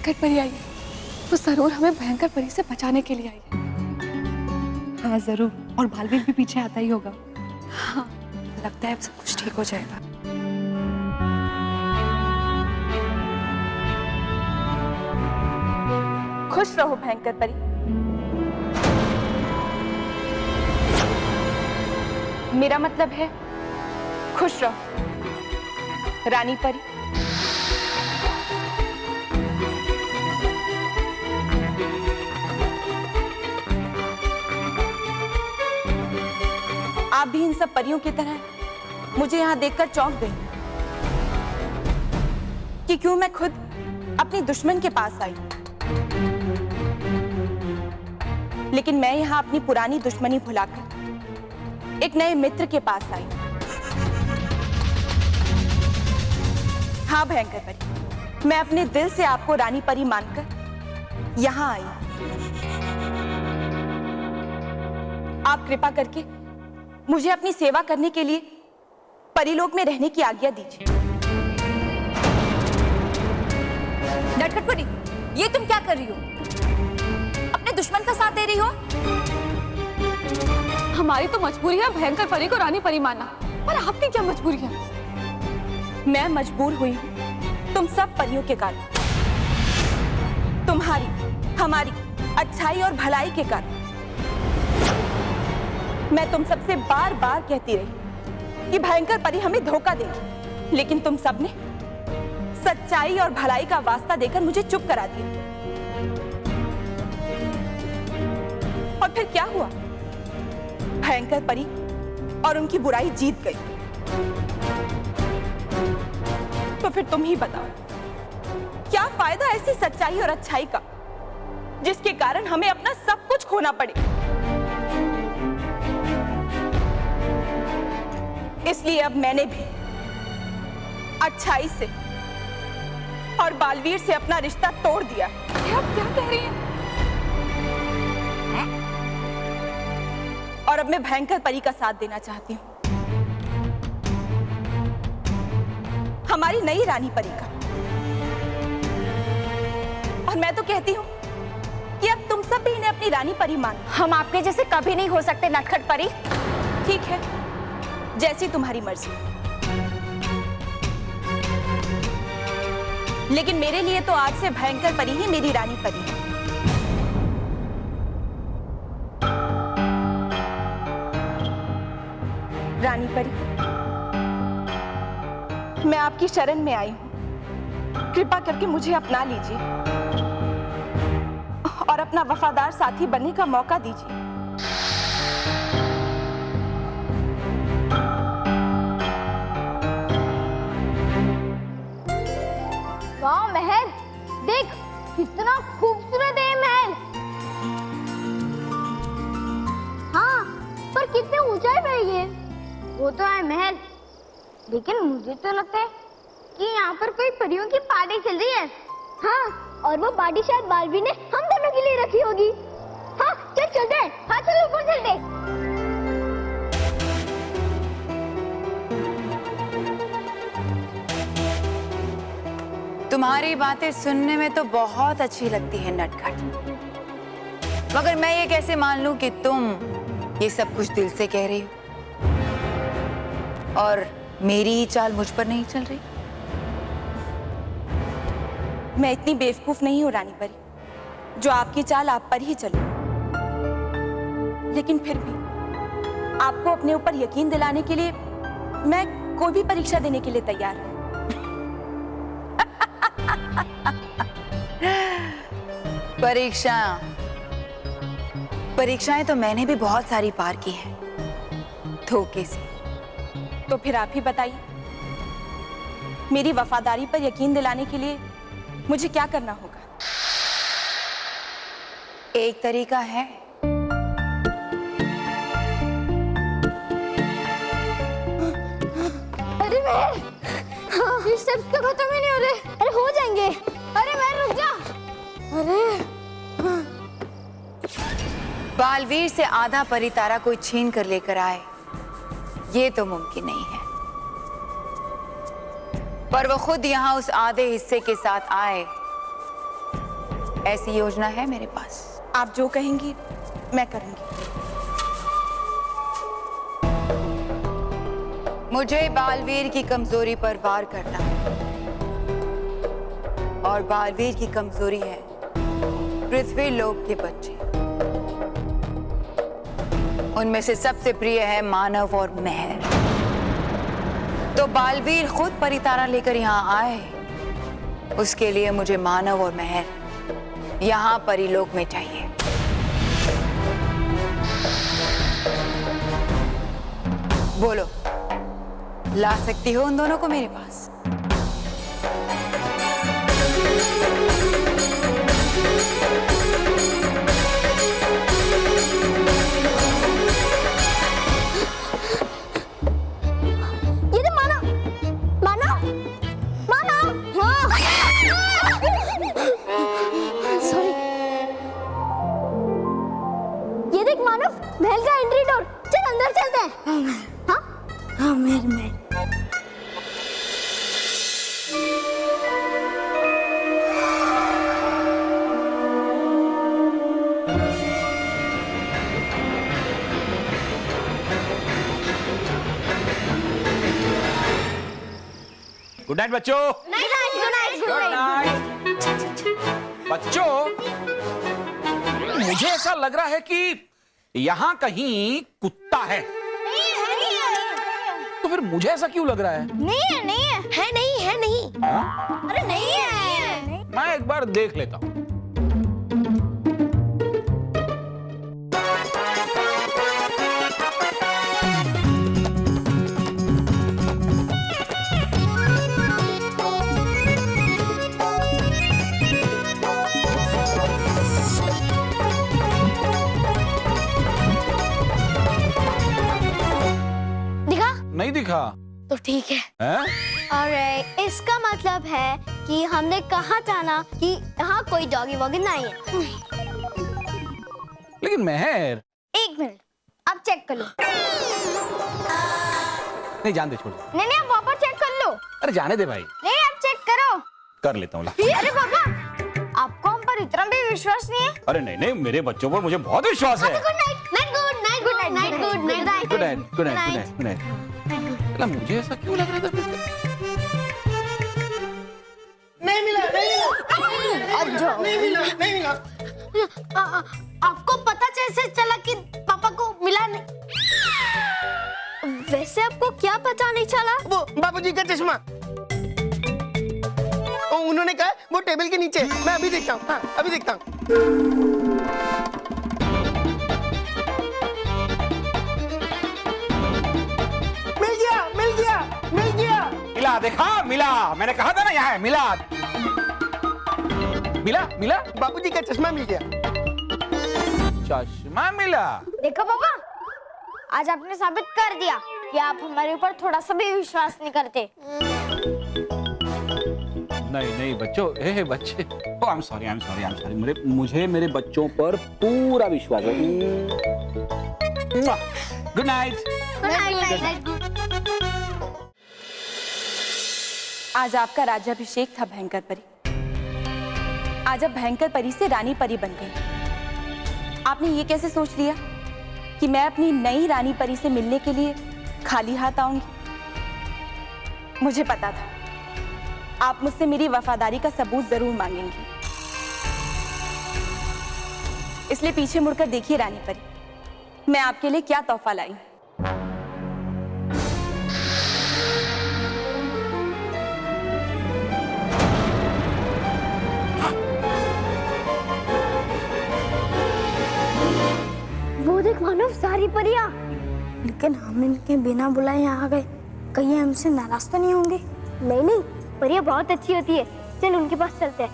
भयंकर परी आई है, वो जरूर हमें भयंकर परी से बचाने के लिए आई है। हाँ जरूर, और बालवीर भी पीछे आता ही होगा। हाँ, लगता है अब सब कुछ ठीक हो जाएगा। खुश रहो भयंकर परी। मेरा मतलब है खुश रहो रानी परी। आप भी इन सब परियों की तरह मुझे यहां देखकर चौंक गई कि क्यों मैं खुद अपनी दुश्मन के पास आई, लेकिन मैं यहां अपनी पुरानी दुश्मनी भुलाकर एक नए मित्र के पास आई। हाँ भयंकर परी, मैं अपने दिल से आपको रानी परी मानकर यहां आई। आप कृपा करके मुझे अपनी सेवा करने के लिए परीलोक में रहने की आज्ञा दीजिए। नटखट परी, ये तुम क्या कर रही हो? अपने दुश्मन का साथ दे रही हो? हमारी तो मजबूरी है भयंकर परी को रानी परी मानना, पर आपकी क्या मजबूरी है? मैं मजबूर हुई हूं तुम सब परियों के कारण, तुम्हारी हमारी अच्छाई और भलाई के कारण। मैं तुम सबसे बार बार कहती रही कि भयंकर परी हमें धोखा देगी, लेकिन तुम सबने सच्चाई और भलाई का वास्ता देकर मुझे चुप करा दिया। और फिर क्या हुआ? भयंकर परी और उनकी बुराई जीत गई। तो फिर तुम ही बताओ, क्या फायदा ऐसी सच्चाई और अच्छाई का जिसके कारण हमें अपना सब कुछ खोना पड़े? इसलिए अब मैंने भी अच्छाई से और बालवीर से अपना रिश्ता तोड़ दिया। आप क्या कह रही हैं? और अब मैं भयंकर परी का साथ देना चाहती हूँ, हमारी नई रानी परी का। और मैं तो कहती हूँ कि अब तुम सब भी इन्हें अपनी रानी परी मानो। हम आपके जैसे कभी नहीं हो सकते नटखट परी। ठीक है, जैसी तुम्हारी मर्जी, लेकिन मेरे लिए तो आज से भयंकर परी ही मेरी रानी परी है। रानी परी, मैं आपकी शरण में आई हूं, कृपा करके मुझे अपना लीजिए और अपना वफादार साथी बनने का मौका दीजिए। वाह महल, देख कितना खूबसूरत है महल। हाँ, पर कितने ऊंचाई पे है ये? वो तो है महल, लेकिन मुझे तो लगता है कि यहाँ पर कोई परियों की पार्टी चल रही है। हाँ, और वो पार्टी शायद बालवीर ने हम दोनों के लिए रखी होगी। हाँ, चल चलते हैं। हाँ चलो ऊपर चलते। तुम्हारी बातें सुनने में तो बहुत अच्छी लगती है नटखट, मगर मैं ये कैसे मान लूं कि तुम ये सब कुछ दिल से कह रही हो और मेरी ही चाल मुझ पर नहीं चल रही? मैं इतनी बेवकूफ नहीं हूं रानी परी जो आपकी चाल आप पर ही चले, लेकिन फिर भी आपको अपने ऊपर यकीन दिलाने के लिए मैं कोई भी परीक्षा देने के लिए तैयार हूं। परीक्षाएं तो मैंने भी बहुत सारी पार की हैं, धोखे से। तो फिर आप ही बताइए, मेरी वफादारी पर यकीन दिलाने के लिए मुझे क्या करना होगा? एक तरीका है। अरे महल, ये स्टेप्स तो खत्म ही नहीं हो रहे। अरे हो जाएंगे। अरे महल रुक जा। अरे बालवीर से आधा परितारा कोई छीन कर लेकर आए, ये तो मुमकिन नहीं है, पर वो खुद यहाँ उस आधे हिस्से के साथ आए ऐसी योजना है मेरे पास। आप जो कहेंगी मैं करूंगी। मुझे बालवीर की कमजोरी पर वार करना है, और बालवीर की कमजोरी है पृथ्वी लोक के बच्चे। उनमें से सबसे प्रिय है मानव और मेहर। तो बालवीर खुद परितारा लेकर यहाँ आए, उसके लिए मुझे मानव और मेहर यहाँ परिलोक में चाहिए। बोलो, ला सकती हो उन दोनों को मेरे पास? ये तो माना माना माना। सॉरी। ये देख मानव, महल का एंट्री डोर। चल अंदर चलते हैं। हाँ हाँ महल में। गुड नाइट बच्चों। गुड नाइट बच्चों। मुझे ऐसा लग रहा है कि यहाँ कहीं कुत्ता है। तो फिर मुझे ऐसा क्यों लग रहा है? नहीं है नहीं। हाँ? अरे नहीं है। मैं एक बार देख लेता हूँ। दिखा? नहीं दिखा? तो ठीक है। हैं? और इसका मतलब है कि हमने कहा था ना कि यहाँ कोई डॉगी वॉगी नहीं है। लेकिन मेहर। एक मिनट, अब चेक कर लो। नहीं, जान दे, छोड़ दे। नहीं आप वापस चेक कर लो। अरे जाने दे भाई। नहीं आप चेक करो। कर लेता हूँ ला। अरे पापा, आपको हम पर इतना भी विश्वास नहीं है? अरे नहीं नहीं, मेरे बच्चों पर मुझे बहुत विश्वास है। Good night. Good night. Good night. मुझे ऐसा क्यों लग रहा था? नहीं मिला। आपको पता कैसे चला कि पापा को मिला नहीं? वैसे आपको क्या पता नहीं चला? वो बाबूजी का चश्मा। उन्होंने कहा वो टेबल के नीचे। मैं अभी देखता हूँ। हाँ, अभी देखता हूँ। मिल गया। मिला, देखा? मिला। मैंने कहा था ना यहाँ है। मिला। बाबूजी का चश्मा मिल गया। चश्मा मिला। देखो पापा, आज आपने साबित कर दिया कि आप हमारे ऊपर थोड़ा सा भी विश्वास नहीं करते। नहीं बच्चों, बच्चे। I am sorry. मुझे मेरे बच्चों पर पूरा विश्वास है। Good night. आज आपका राज्याभिषेक था भयंकर परी। आज आप भयंकर परी से रानी परी बन गई। आपने ये कैसे सोच लिया कि मैं अपनी नई रानी परी से मिलने के लिए खाली हाथ आऊंगी? मुझे पता था आप मुझसे मेरी वफादारी का सबूत जरूर मांगेंगी, इसलिए पीछे मुड़कर देखिए रानी परी, मैं आपके लिए क्या तोहफा लाई। वो देख मानव, सारी परियां। लेकिन हम इनके बिना बुलाए यहाँ आ गए, कहीं हमसे नाराज तो नहीं होंगे? नहीं, परियां बहुत अच्छी होती है। चल उनके पास चलते हैं।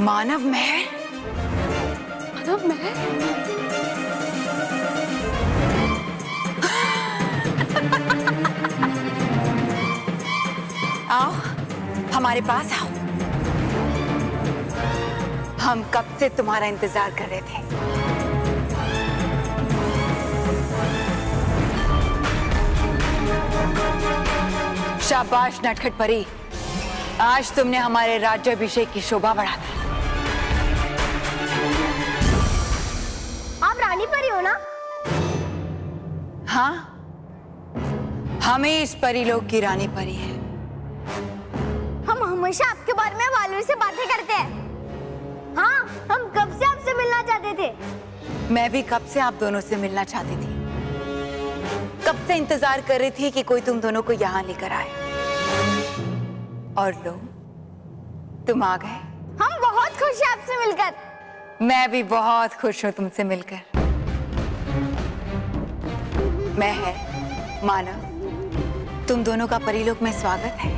मानव महर? आओ, हमारे पास आओ। हम कब से तुम्हारा इंतजार कर रहे थे। शाबाश नटखट परी, आज तुमने हमारे राज्याभिषेक की शोभा बढ़ा दी। आप रानी परी हो ना? हाँ, हम ही इस परीलोक की रानी परी है। हम हमेशा आपके बारे में वालू से बातें करते हैं। हाँ, हम कब से आपसे मिलना चाहते थे। मैं भी कब से आप दोनों से मिलना चाहती थी, कब से इंतजार कर रही थी कि कोई तुम दोनों को यहाँ लेकर आए। और लो, तुम आ गए। हम बहुत खुश हैं आपसे मिलकर। मैं भी बहुत खुश हूँ तुमसे मिलकर। महर, मानव, तुम दोनों का परीलोक में स्वागत है।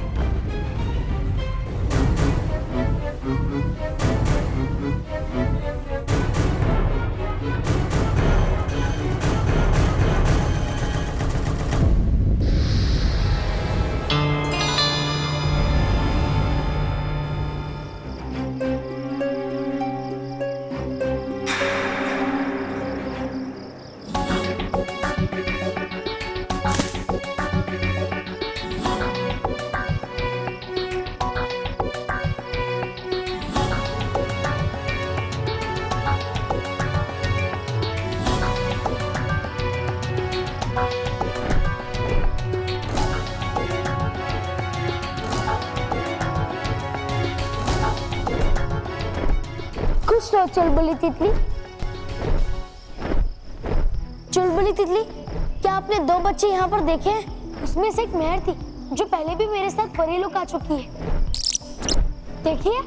खुश रहो चुलबुली तितली। चुलबुली तितली, क्या आपने 2 बच्चे यहाँ पर देखे हैं? उसमें से एक मेहर थी जो पहले भी मेरे साथ परीलोक आ चुकी है। देखिए,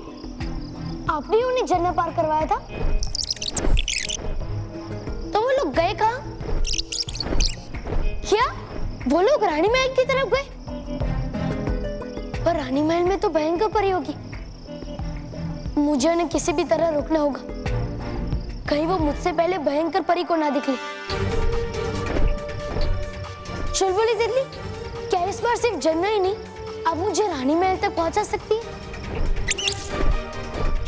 आपने ही उन्हें झरना पार करवाया था। तो वो लोग गए कहाँ? क्या वो लोग रानी महल की तरफ गए? पर रानी महल में तो भयंकर परी होगी। मुझे उन्हें किसी भी तरह रोकना होगा, कहीं वो मुझसे पहले भयंकर परी को ना दिख ले। चुलबुली तितली, क्या इस बार सिर्फ झरना ही नहीं, अब मुझे रानी महल तक पहुंचा सकती है?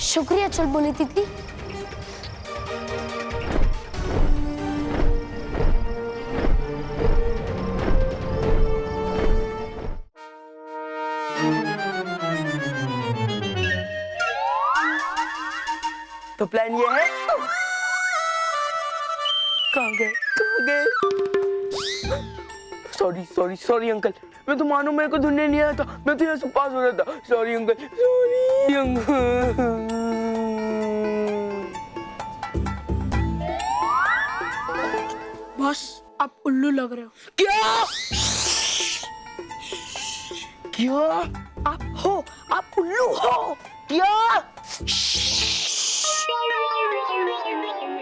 शुक्रिया चुलबुली तितली। तो प्लान ये है। कहाँ गए? सॉरी अंकल, मैं तो मानो मेरे को ढूंढने नहीं आया था, मैं तो यहाँ से पास हो रहा था। Sorry uncle. बॉस, आप उल्लू लग रहे हो। क्या? आप उल्लू हो। क्या?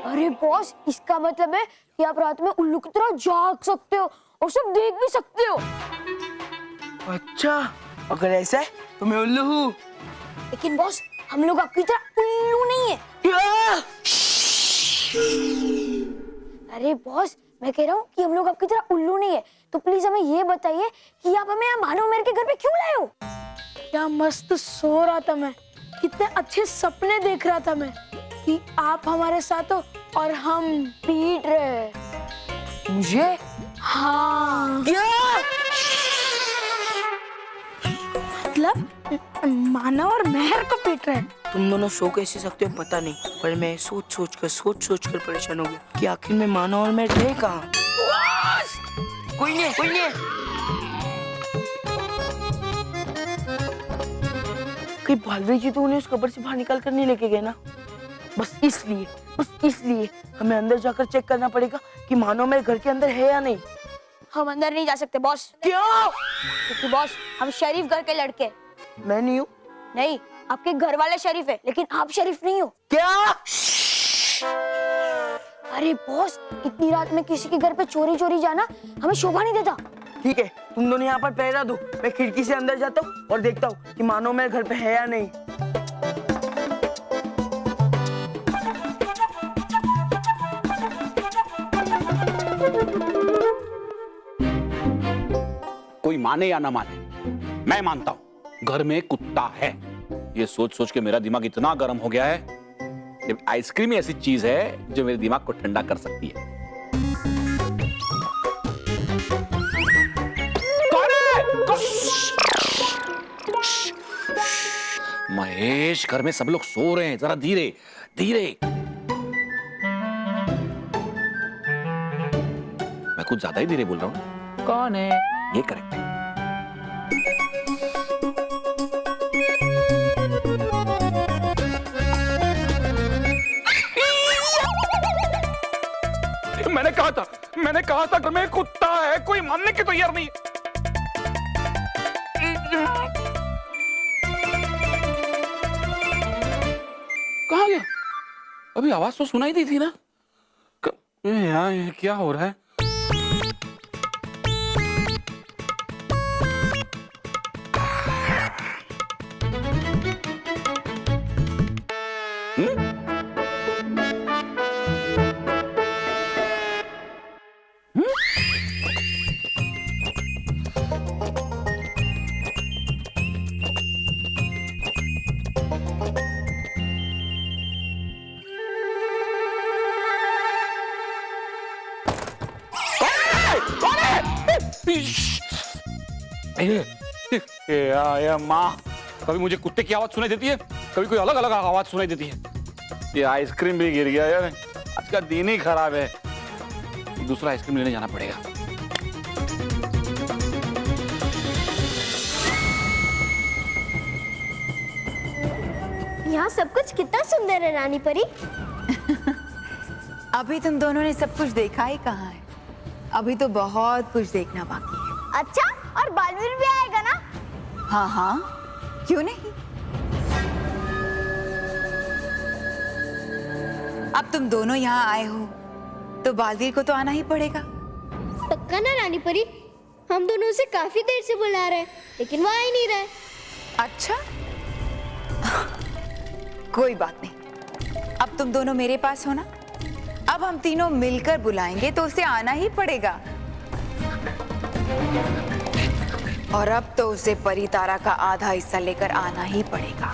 अरे बॉस, इसका मतलब है कि आप रात में उल्लू की तरह जाग सकते हो और सब देख भी सकते हो। अच्छा, अगर ऐसा है तो मैं उल्लू हूँ। लेकिन बॉस, हम लोग आपकी तरह उल्लू नहीं है। क्या? अरे बॉस, मैं कह रहा हूँ कि हम लोग आपकी तरह उल्लू नहीं है। तो प्लीज हमें ये बताइए कि आप हमें यहाँ मानव मेहर के घर पे क्यों लाए हो? क्या मस्त सो रहा था मैं, कितने अच्छे सपने देख रहा था मैं कि आप हमारे साथ हो और हम पीट रहे हैं। मुझे? हाँ, क्या? मतलब मानव और मेहर को पीट रहे हैं। तुम दोनों सो कैसे सकते हो पता नहीं, पर मैं सोच सोच कर परेशान हो गया कि आखिर में मानव और मैं थे कहाँ। कोई नहीं। कहीं बालवीर जी तो उन्हें उस कब्र से बाहर निकाल कर नहीं लेके गए ना। बस इसलिए हमें अंदर जाकर चेक करना पड़ेगा कि मानव मेरे घर के अंदर है या नहीं। हम अंदर नहीं जा सकते बॉस। क्यों? क्योंकि बॉस, हम शरीफ घर के लड़के हैं। मैं नहीं हूँ। नहीं, आपके घर वाले शरीफ है, लेकिन आप शरीफ नहीं हो। क्या? अरे बॉस, इतनी रात में किसी के घर पे चोरी जाना हमें शोभा नहीं देता। ठीक है, तुम दोनों यहाँ पर पहरा दो, मैं खिड़की से अंदर जाता हूँ और देखता हूँ कि मानो मेरे घर पे है या नहीं। कोई माने या ना माने, मैं मानता हूं घर में कुत्ता है। ये सोच सोच के मेरा दिमाग इतना गर्म हो गया है कि आइसक्रीम ही ऐसी चीज है जो मेरे दिमाग को ठंडा कर सकती है। कौन है? महेश, घर में सब लोग सो रहे हैं, जरा धीरे धीरे। मैं कुछ ज्यादा ही धीरे बोल रहा हूँ ना। कौन है ये? करेक्ट है। मैंने कहा था घर में कुत्ता है, कोई मानने की तैयार नहीं। कहाँ गया? अभी आवाज तो सुनाई दी थी ना। यार ये क्या हो रहा है? या माँ, कभी मुझे कुत्ते की आवाज सुनाई देती है, कभी कोई अलग अलग आवाज सुनाई देती है। ये आइसक्रीम भी गिर गया यार, आज का दिन ही खराब है। दूसरा आइसक्रीम लेने जाना पड़ेगा। यहाँ सब कुछ कितना सुंदर है रानी परी। अभी तुम दोनों ने सब कुछ देखा ही कहाँ है, अभी तो बहुत कुछ देखना बाकी है। अच्छा, और बालवीर भी आएगा ना? हाँ हाँ, क्यों नहीं। अब तुम दोनों यहाँ आए हो तो बालवीर को तो आना ही पड़ेगा। पक्का ना रानी परी? हम दोनों उसे काफी देर से बुला रहे हैं, लेकिन वो आ ही नहीं रहा है। अच्छा कोई बात नहीं, अब तुम दोनों मेरे पास हो ना, अब हम तीनों मिलकर बुलाएंगे तो उसे आना ही पड़ेगा। और अब तो उसे परी तारा का आधा हिस्सा लेकर आना ही पड़ेगा।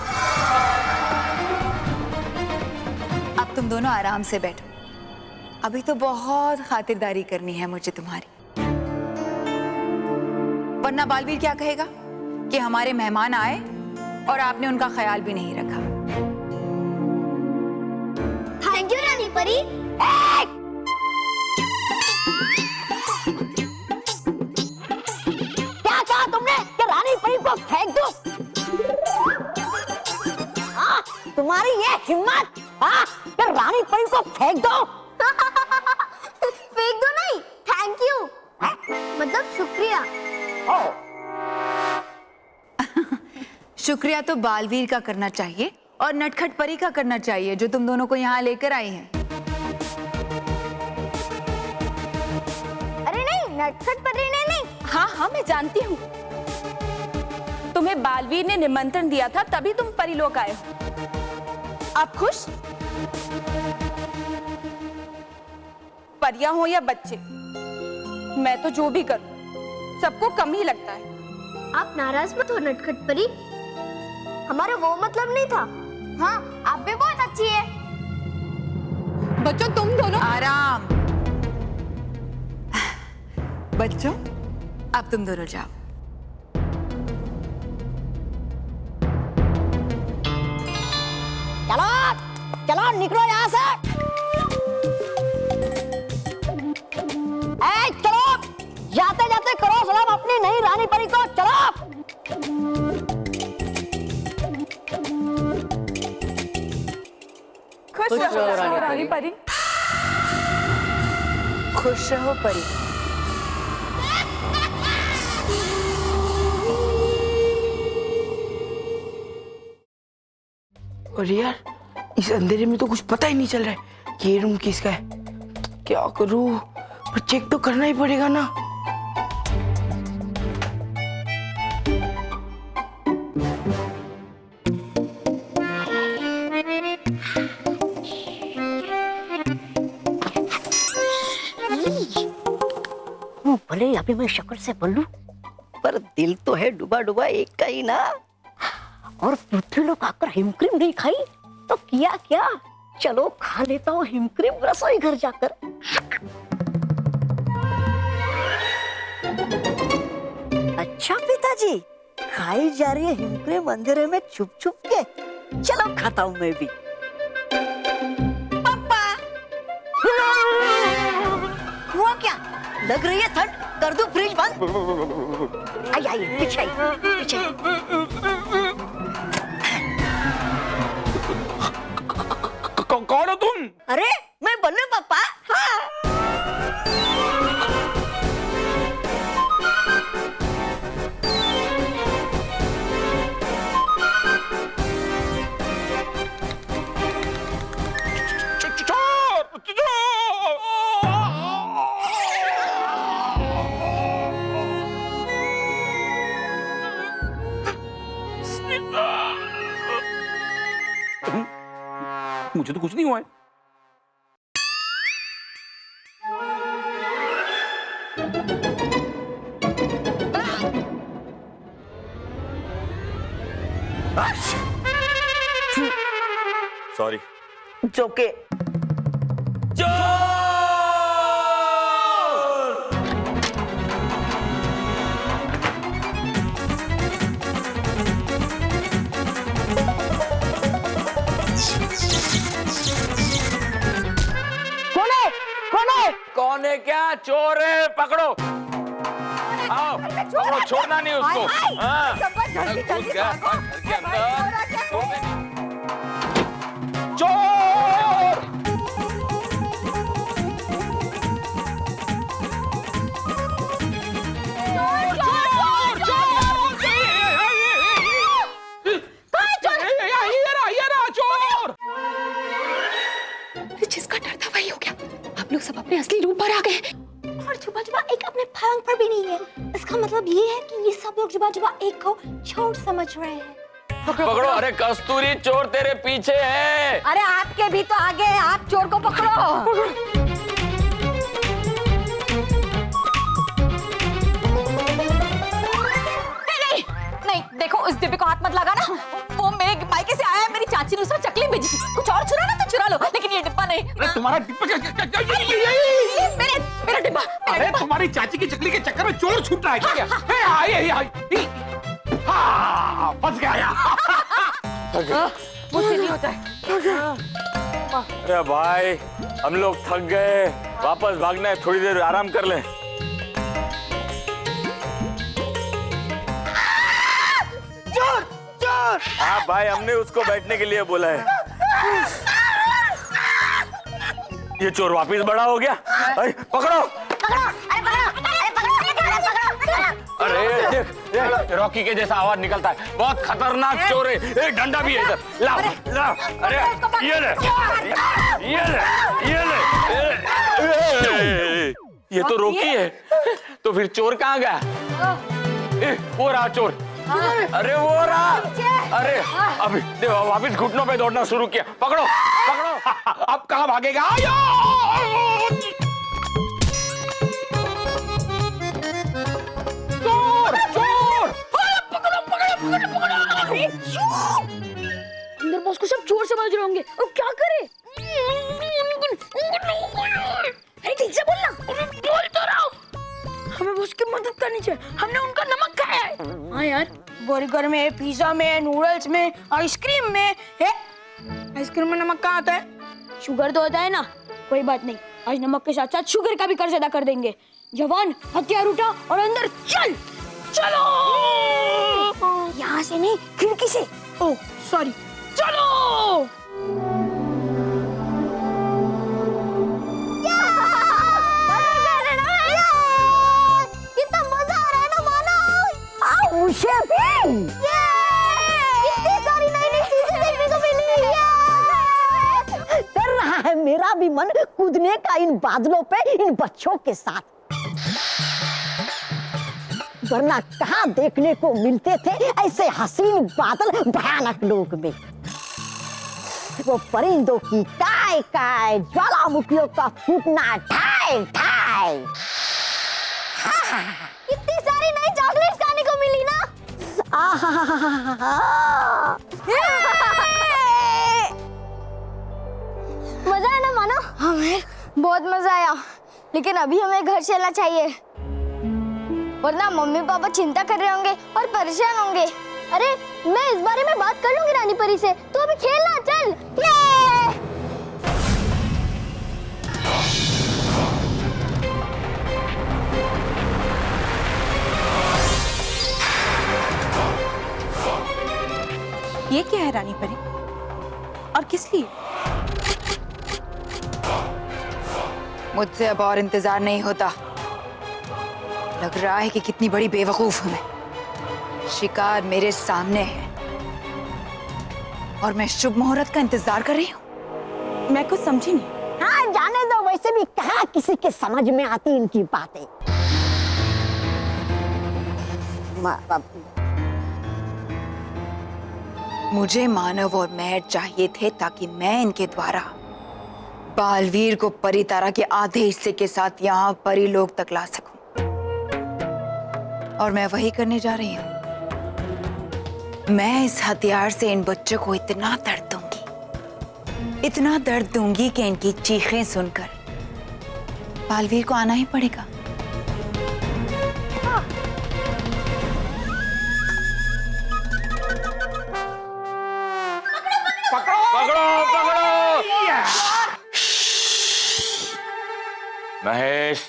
अब तुम दोनों आराम से बैठो, अभी तो बहुत खातिरदारी करनी है मुझे तुम्हारी, वरना बालवीर क्या कहेगा कि हमारे मेहमान आए और आपने उनका ख्याल भी नहीं रखा। थैंक यू रानी परी। क्या कहा तुमने कि रानी परी को फेंक दो? तुम्हारी ये हिम्मत कि रानी परी को फेंक दो? फेंक दो नहीं, थैंक यू मतलब शुक्रिया। शुक्रिया तो बालवीर का करना चाहिए और नटखट परी का करना चाहिए, जो तुम दोनों को यहाँ लेकर आई हैं। अरे नहीं, नटखट परी ने नहीं। हाँ हाँ, मैं जानती हूँ, तुम्हें बालवीर ने निमंत्रण दिया था तभी तुम परीलोक आए हो। आप खुश? परियां हो या बच्चे, मैं तो जो भी करूं सबको कम ही लगता है। आप नाराज मत हो नटखट परी, हमारा वो मतलब नहीं था। हाँ, आप भी बहुत अच्छी है। बच्चों तुम दोनों आराम। बच्चों अब तुम दोनों जाओ। चलो चलो निकलो यहाँ से। चलो जाते जाते करो सलाम अपनी नई रानी परी को। चलो खुश रहो रानी परी। खुश रहो परी। और यार इस अंधेरे में तो कुछ पता ही नहीं चल रहा है कि ये रूम किसका है। क्या करूं, पर चेक तो करना ही पड़ेगा ना। भले अभी मैं शक्ल से बोलूं, पर दिल तो है डूबा डूबा एक का ही ना। और पृथ्वी लोग आकर हिमक्रीम नहीं खाई तो किया क्या? चलो खा लेता हूँ हिमक्रीम रसोई घर जाकर। अच्छा पिताजी, खाई जा रही है हिमक्रीम अंधेरे में छुप छुप के। चलो खाता हूँ मैं भी। पापा हुआ क्या? लग रही है ठंड, कर दूं फ्रिज बंद? आई आई पीछे पीछे। कौन हो तुम? अरे मैं बल्लू पापा। हाँ। मुझे तो कुछ नहीं हुआ है। सॉरी। जोके कौन है? क्या चोर है? पकड़ो, आओ पकड़ो, छोड़ना नहीं उसको। हाँ, घुस गया घर के अंदर। चोर! जिसका डर था वही हो गया। आप लोग सब अपने असली रूप पर आ गए और जुबा जुबा एक अपने पलंग पर भी नहीं है। इसका मतलब ये है कि ये सब लोग जुबा जुबा एक को चोर समझ रहे हैं। पकड़ो। अरे कस्तूरी, चोर तेरे पीछे है। अरे आपके भी तो आगे है, आप चोर को पकड़ो। नहीं, देखो उस डिब्बे को हाथ मत लगाना। वो मेरे मायके से आया है, मेरी चाची ने उसमें चकली भेजी थी। कुछ और चुराना तो चुरा लो, लेकिन ये डिब्बा नहीं। अरे तुम्हारा डिब्बा मेरा डिब्बा। अरे तुम्हारी चाची की चकली के चक्कर में चोर छूट रहा है क्या? फंस गया। मुझसे नहीं होता है। अरे भाई, हम लोग थक गए, वापस भागना है, थोड़ी देर आराम कर ले। चोर चोर। हाँ भाई, हमने उसको बैठने के लिए बोला है। ये चोर वापिस बड़ा हो गया। अरे पकड़ो। अरे देख, देख, रॉकी के जैसा आवाज निकलता है। बहुत खतरनाक चोर है। एक डंडा भी है इधर। लाओ लाओ। अरे ये ले, ये ले, ये ले। ये तो रॉकी है। तो फिर चोर कहाँ गया? वो रहा चोर। अरे वो रहा। अरे अभी देखो, वापिस घुटनों पे दौड़ना शुरू किया। पकड़ो पकड़ो। अब कहाँ भागेगा? चोर चोर। पकड़ो पकड़ो पकड़ो पकड़ो। अंदर बॉस को सब चोर समझ रहे होंगे, अब क्या करे? अरे ठीक से बोलना। बोल तो रहा हूँ। हमें बॉस की मदद करनी चाहिए, हमने उनका नमक खाया है। हाँ यार, बर्गर में, पिज्जा में, नूडल्स में, आइसक्रीम में है। आइसक्रीम में नमक कहाँ आता है? शुगर तो होता है ना। कोई बात नहीं, आज नमक के साथ साथ शुगर का भी कर्ज अदा कर देंगे। जवान, हथियार उठा और अंदर चल। चलो। यहाँ से नहीं, खिड़की से। ओह सॉरी, चलो। कितना मजा आ रहा है ना मानो। मुझे भी। इतनी सारी नई नई चीजें देखने को मिली है। कर रहा है मेरा भी मन कूदने का इन बादलों पे, इन बच्चों के साथ। वरना कहाँ देखने को मिलते थे ऐसे हसीन बादल भयानक लोक में। वो परिंदों की काय काय, ज्वालामुखियों का फूटना ठाय ठाय। इतनी सारी नई चॉकलेट्स खाने को मिली ना। मजा आया ना मानो? हमें बहुत मजा आया, लेकिन अभी हमें घर चलना चाहिए, वरना मम्मी पापा चिंता कर रहे होंगे और परेशान होंगे। अरे मैं इस बारे में बात कर लूंगी रानी परी से, तो अभी खेलना चल। ये ये क्या है रानी परी, और किस लिए? मुझसे अब और इंतजार नहीं होता। लग रहा है कि कितनी बड़ी बेवकूफ हूं मैं। शिकार मेरे सामने है और मैं शुभ मुहूर्त का इंतजार कर रही हूँ। मैं कुछ समझी नहीं। हाँ जाने दो, वैसे भी कहाँ किसी के समझ में आती इनकी बातें। मुझे मानव और मेहर चाहिए थे ताकि मैं इनके द्वारा बालवीर को परितारा के आधे हिस्से के साथ यहाँ परीलोक तक ला सकूं। और मैं वही करने जा रही हूँ। मैं इस हथियार से इन बच्चों को इतना दर्द दूंगी कि इनकी चीखें सुनकर बालवीर को आना ही पड़ेगा। पकड़ो पकड़ो। महेश,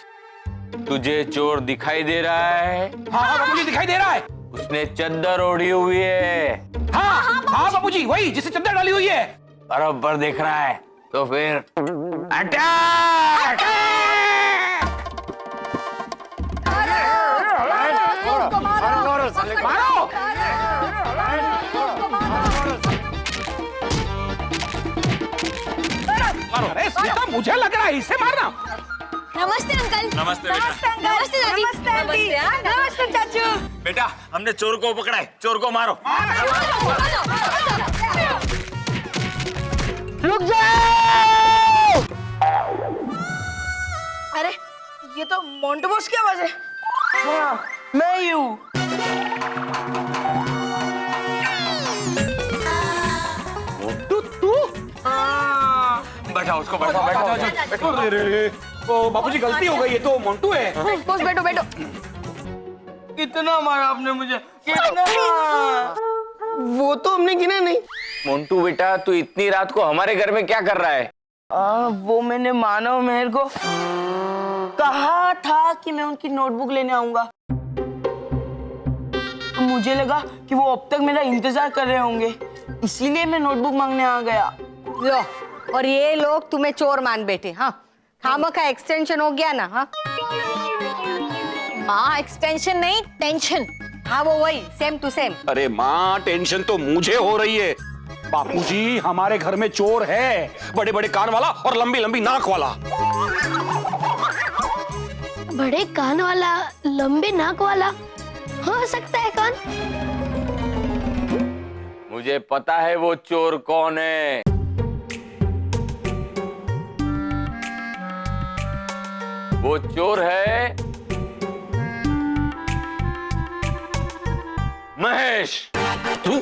तुझे चोर दिखाई दे रहा है? हाँ बाबूजी दिखाई दे रहा है। उसने चद्दर ओढ़ी हुई है। हाँ बाबूजी, वही जिसे चद्दर डाली हुई है। बराबर देख रहा है। तो फिर अटैक! अरे सीता, मुझे लग रहा है इसे मारना। नमस्ते अंकल। नमस्ते बेटा। नमस्ते दादी। नमस्ते चाचू। बेटा, हमने चोर को पकड़ा है। चोर को मारो। रुक जाओ। अरे ये तो मोंटू बॉस की आवाज है। हाँ, मैं ही हूँ। बैठा उसको, बैठा बैठा। ओ बाबूजी, गलती हो गई, ये तो मोंटू है। बस बैठो बैठो। कितना मारा आपने मुझे, कितना? वो तो हमने गिना नहीं। मोंटू बेटा, तू इतनी रात को हमारे घर में क्या कर रहा है? वो मैंने मानव मेहर को कहा था कि मैं उनकी नोटबुक लेने आऊंगा। मुझे लगा कि वो अब तक मेरा इंतजार कर रहे होंगे, इसीलिए मैं नोटबुक मांगने आ गया। लो, और ये लोग तुम्हें चोर मान बैठे। हाँ, खामा का एक्सटेंशन हो गया ना। हाँ माँ, एक्सटेंशन नहीं, टेंशन। हाँ, वो वही, सेम टू सेम। अरे माँ, टेंशन तो मुझे हो रही है। बापूजी, हमारे घर में चोर है, बड़े बड़े कान वाला और लंबी लंबी नाक वाला। बड़े कान वाला, लंबे नाक वाला हो सकता है कौन? मुझे पता है वो चोर कौन है। वो चोर है महेश। तू?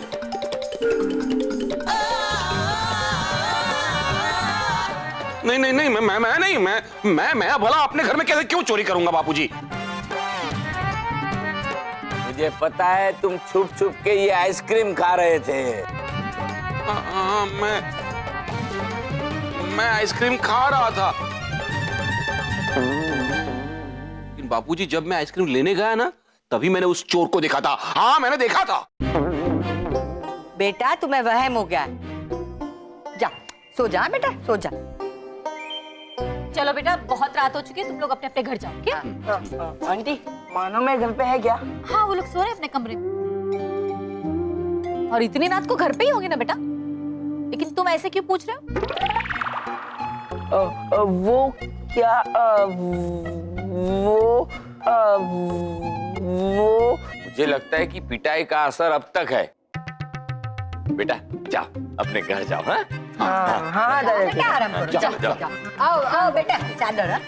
नहीं नहीं नहीं, मैं नहीं, मैं भला अपने घर में कैसे क्यों चोरी करूंगा बापूजी? मुझे पता है तुम छुप छुप के ये आइसक्रीम खा रहे थे। मैं आइसक्रीम खा रहा था। लेकिन बापूजी, जब मैं आइसक्रीम लेने गया ना, तभी मैंने उस चोर को देखा था। हाँ, मैंने देखा था। बेटा, तुम्हें वहम हो गया है। जा, सो जा बेटा, सो जा। चलो बेटा, बहुत रात हो चुकी है, तुम लोग अपने अपने घर जाओ। क्या? आंटी, मानो मैं घर पे है क्या? हाँ, वो लोग सो रहे हैं अपने कमरे में। और इतनी रात को घर पे ही होंगे ना बेटा। लेकिन तुम ऐसे क्यों पूछ रहे हो? वो क्या? वो मुझे लगता है कि पिटाई का असर अब तक है। बेटा जाओ, अपने घर जाओ। हाँ हाँ दादाजी। बेटा, आराम करो। जाओ, जाओ, जाओ। जाओ। आओ, आओ बेटा, चादर। हाँ?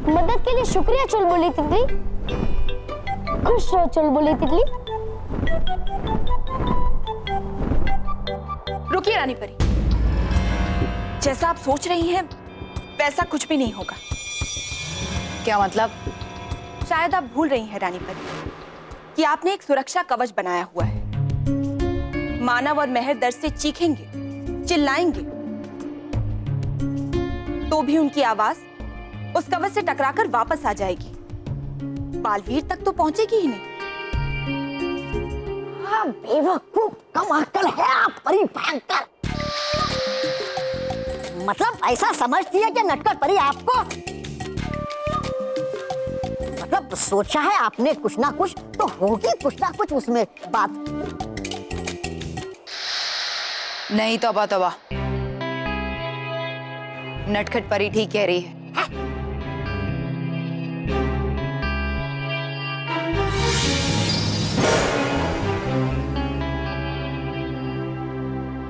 मदद के लिए शुक्रिया चुलबुली तितली। खुश रहो चुलबुली तितली। रुकिए रानी परी, जैसा आप सोच रही हैं वैसा कुछ भी नहीं होगा। क्या मतलब? शायद आप भूल रही हैं रानी परी कि आपने एक सुरक्षा कवच बनाया हुआ है। मानव और मेहर दर्द से चीखेंगे, चिल्लाएंगे, तो भी उनकी आवाज उस कवच से टकराकर वापस आ जाएगी, बालवीर तक तो पहुंचेगी ही नहीं। हाँ, बेवकूफ, कम अक्ल है आप परी भयंकर। मतलब ऐसा समझती है कि नटखट परी आपको, मतलब सोचा है आपने कुछ ना कुछ तो होगी कुछ ना कुछ उसमें बात। नहीं तौबा तौबा, नटखट परी ठीक कह रही है।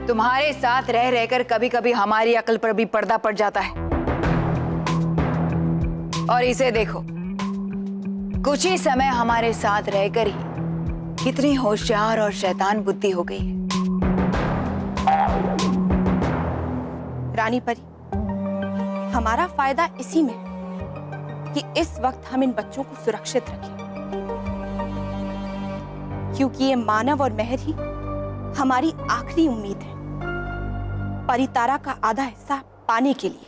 तुम्हारे साथ रह रहकर कभी कभी हमारी अकल पर भी पर्दा पड़ जाता है। और इसे देखो, कुछ ही समय हमारे साथ रहकर ही कितनी होशियार और शैतान बुद्धि हो गई है। रानी परी, हमारा फायदा इसी में है कि इस वक्त हम इन बच्चों को सुरक्षित रखें, क्योंकि ये मानव और मेहर ही हमारी आखिरी उम्मीद है परितारा का आधा हिस्सा पाने के लिए।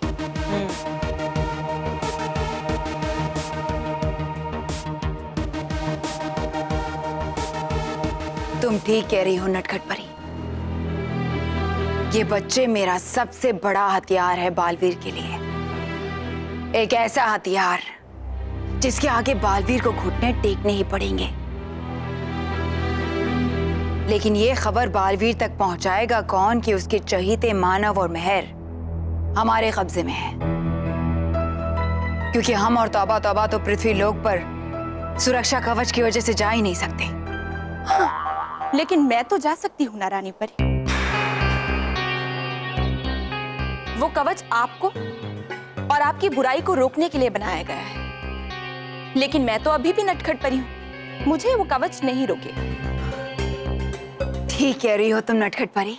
तुम ठीक कह रही हो नटखट परी, ये बच्चे मेरा सबसे बड़ा हथियार है बालवीर के लिए। एक ऐसा हथियार जिसके आगे बालवीर को घुटने टेकने ही पड़ेंगे। लेकिन ये खबर बालवीर तक पहुंचाएगा कौन कि उसके चहीते मानव और मेहर हमारे कब्जे में है, क्योंकि हम और तौबा तौबा तो पृथ्वी लोक पर सुरक्षा कवच की वजह से जा ही नहीं सकते। हाँ, लेकिन मैं तो जा सकती हूँ ना रानी परी। वो कवच आपको और आपकी बुराई को रोकने के लिए बनाया गया है, लेकिन मैं तो अभी भी नटखट परी हूँ, मुझे वो कवच नहीं रोकेगा। ठीक कह रही हो तुम नटखट परी।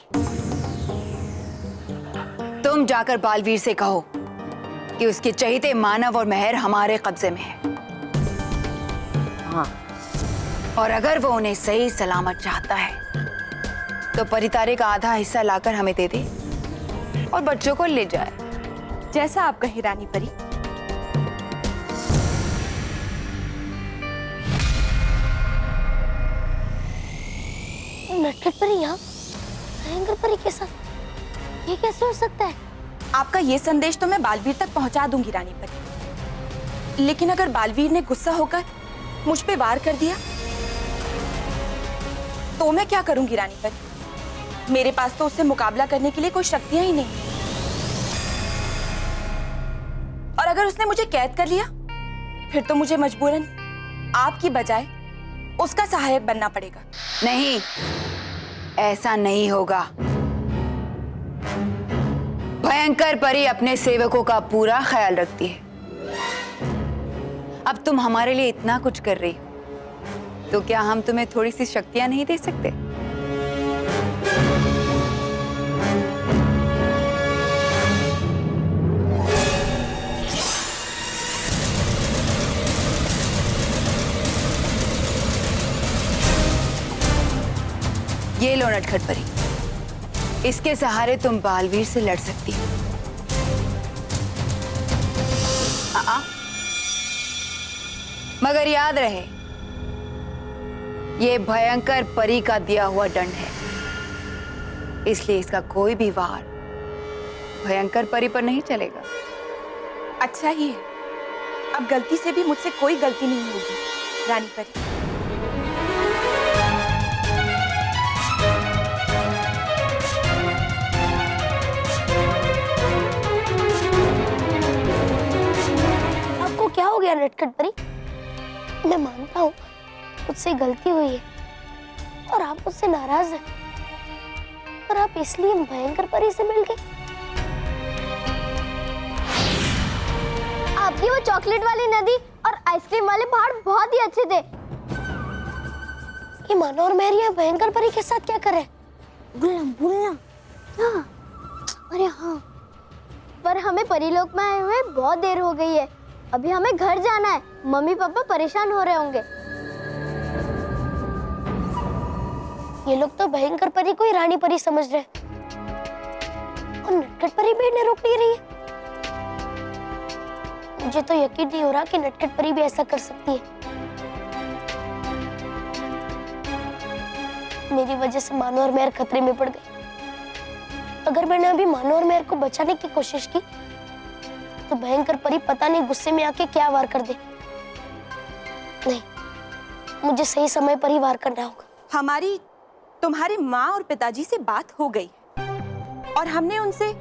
तुम जाकर बालवीर से कहो कि उसके चहीते मानव और मेहर हमारे कब्जे में है। हाँ, और अगर वो उन्हें सही सलामत चाहता है तो परितारे का आधा हिस्सा लाकर हमें दे दे और बच्चों को ले जाए। जैसा आप कहे रानी परी। नटखट परी यहाँ भयंकर परी के साथ, ये कैसे हो सकता है? आपका ये संदेश तो मैं बालवीर तक पहुंचा दूंगी रानी परी, लेकिन अगर बालवीर ने गुस्सा होकर मुझ पे वार कर दिया तो मैं क्या करूंगी रानी परी? मेरे पास तो उससे मुकाबला करने के लिए कोई शक्तियां ही नहीं। और अगर उसने मुझे कैद कर लिया फिर तो मुझे मजबूरन आपकी बजाय उसका सहायक बनना पड़ेगा। नहीं, ऐसा नहीं होगा। भयंकर परी अपने सेवकों का पूरा ख्याल रखती है। अब तुम हमारे लिए इतना कुछ कर रही हो तो क्या हम तुम्हें थोड़ी सी शक्तियां नहीं दे सकते? ये लो नटखट परी, इसके सहारे तुम बालवीर से लड़ सकती हो। मगर याद रहे, ये भयंकर परी का दिया हुआ दंड है, इसलिए इसका कोई भी वार भयंकर परी पर नहीं चलेगा। अच्छा ही है, अब गलती से भी मुझसे कोई गलती नहीं होगी रानी परी। क्या हो गया नटखट परी? मैं मानता हूँ मुझसे गलती हुई है और आप मुझसे नाराज हैं, पर आप इसलिए भयंकर परी से मिल गए। आपकी वो चॉकलेट वाली नदी और आइसक्रीम वाले पहाड़ बहुत ही अच्छे थे। ये मानो और मेहर यहाँ भयंकर परी के साथ क्या कर रहे हैं? भूलना भूलना। हाँ, अरे हाँ, पर हमें परीलोक में आए हुए बहुत देर हो गई है, अभी हमें घर जाना है। मम्मी पापा परेशान हो रहे होंगे। ये लोग तो भयंकर परी को ही रानी परी समझ रहे हैं। और नटखट परी भी इन्हें रोक नहीं रही है। मुझे तो यकीन नहीं हो रहा कि नटखट परी भी ऐसा कर सकती है। मेरी वजह से मानो और मेहर खतरे में पड़ गई। अगर मैंने अभी मानो और मेहर को बचाने की कोशिश की तो भयंकर परी पता नहीं गुस्से में आके क्या वार कर दे। नहीं, मुझे सही समय पर ही वार करना होगा। हमारी तुम्हारी माँ और पिताजी से बात हो गई और हमने उनसे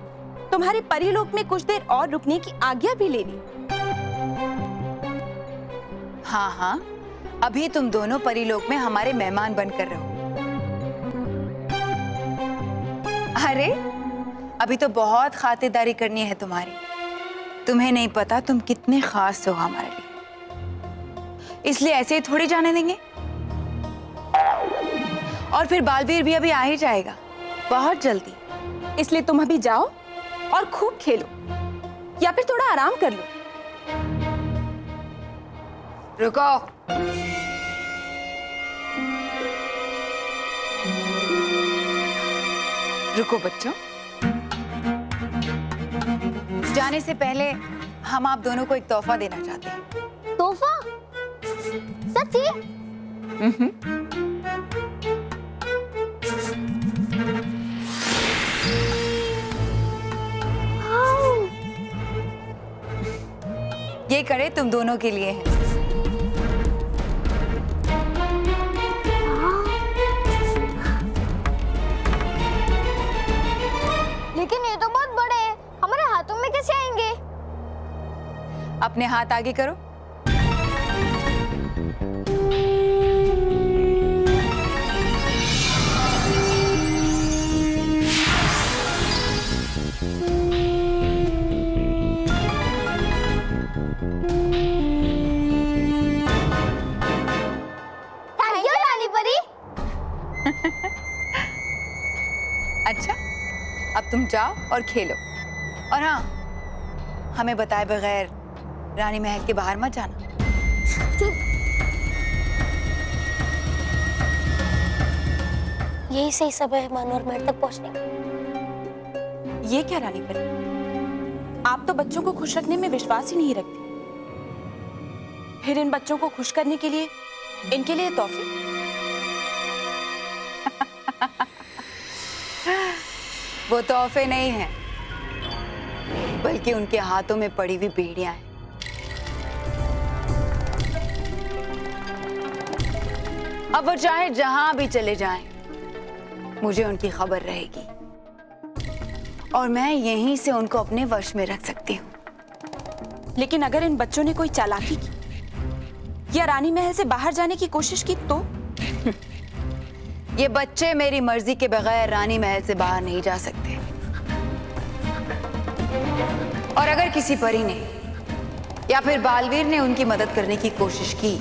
तुम्हारे परीलोक में कुछ देर और रुकने की आज्ञा भी ले ली। हाँ हाँ, अभी तुम दोनों परीलोक में हमारे मेहमान बनकर रहो। अरे अभी तो बहुत खातिरदारी करनी है तुम्हारी। तुम्हें नहीं पता तुम कितने खास हो हमारे लिए, इसलिए ऐसे ही थोड़ी जाने देंगे। और फिर बालवीर भी अभी आ ही जाएगा बहुत जल्दी। इसलिए तुम अभी जाओ और खूब खेलो या फिर थोड़ा आराम कर लो। रुको, रुको बच्चों। जाने से पहले हम आप दोनों को एक तोहफा देना चाहते हैं। तोहफा? सच्ची? ये कड़े तुम दोनों के लिए हैं। लेकिन ये तो बहुत बड़े हैं, हमारे हाथों में कैसे आएंगे? अपने हाथ आगे करो। थैंक यू रानी परी। अच्छा, अब तुम जाओ और खेलो। और हाँ, हमें बताए बगैर रानी महल के बाहर मत जाना। यही सही समय है मानो और मेहर तक पहुंचने का। ये क्या रानी परी, आप तो बच्चों को खुश रखने में विश्वास ही नहीं रखती। फिर इन बच्चों को खुश करने के लिए इनके लिए तोहफे। वो तोहफे नहीं हैं, बल्कि उनके हाथों में पड़ी हुई बेड़ियां हैं। अब वो चाहे जहां भी चले जाएं, मुझे उनकी खबर रहेगी और मैं यहीं से उनको अपने वश में रख सकती हूँ। लेकिन अगर इन बच्चों ने कोई चालाकी की या रानी महल से बाहर जाने की कोशिश की तो? ये बच्चे मेरी मर्जी के बगैर रानी महल से बाहर नहीं जा सकते। और अगर किसी परी ने या फिर बालवीर ने उनकी मदद करने की कोशिश की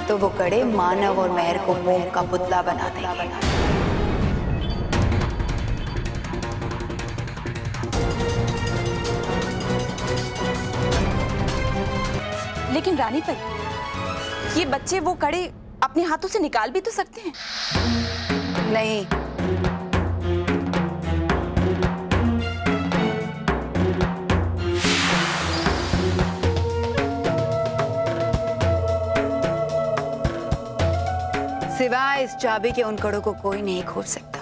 तो वो कड़े मानव और मेहर को मोम का पुतला बना देंगे। लेकिन रानी परी, ये बच्चे वो कड़े अपने हाथों से निकाल भी तो सकते हैं। नहीं, सिवाय इस चाबी के उन कड़ों को कोई नहीं खोल सकता।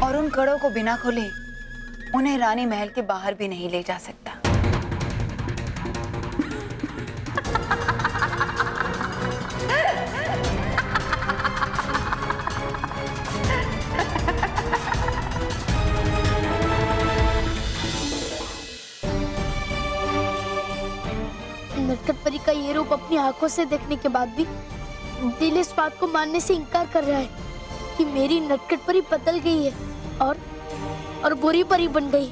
और उन कड़ों को बिना खोले उन्हें रानी महल के बाहर भी नहीं ले जा सकता। नटखट परी का ये रूप अपनी आंखों से देखने के बाद भी दिल इस बात को मानने से इनकार कर रहा है कि मेरी नटखट परी बदल गई है और बुरी परी बन गई।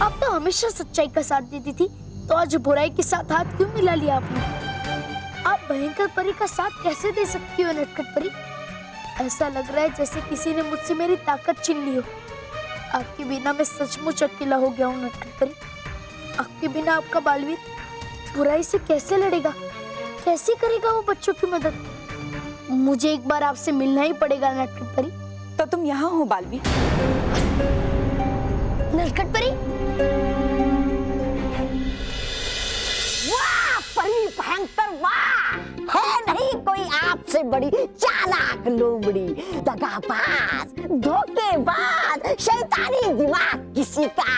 आप तो हमेशा सच्चाई का साथ देती थी, तो आज बुराई के साथ हाथ क्यों मिला लिया आपने? आप भयंकर परी का साथ कैसे दे सकती हो नटखट परी? ऐसा लग रहा है जैसे किसी ने मुझसे मेरी ताकत छीन ली हो। आपके बिना मैं सचमुच अकेला हो गया हूँ नटखट परी। आपके बिना आपका बालवीर बुराई से कैसे लड़ेगा, कैसे करेगा वो बच्चों की मदद? मुझे एक बार आपसे मिलना ही पड़ेगा नटखट परी। तो तुम यहाँ हो बालवीर? नटखट परी, वाह परी भयंकर वाह! है नहीं कोई आपसे बड़ी चालाक लोमड़ी, दगाबाज, धोखेबाज, शैतानी दिमाग किसी का।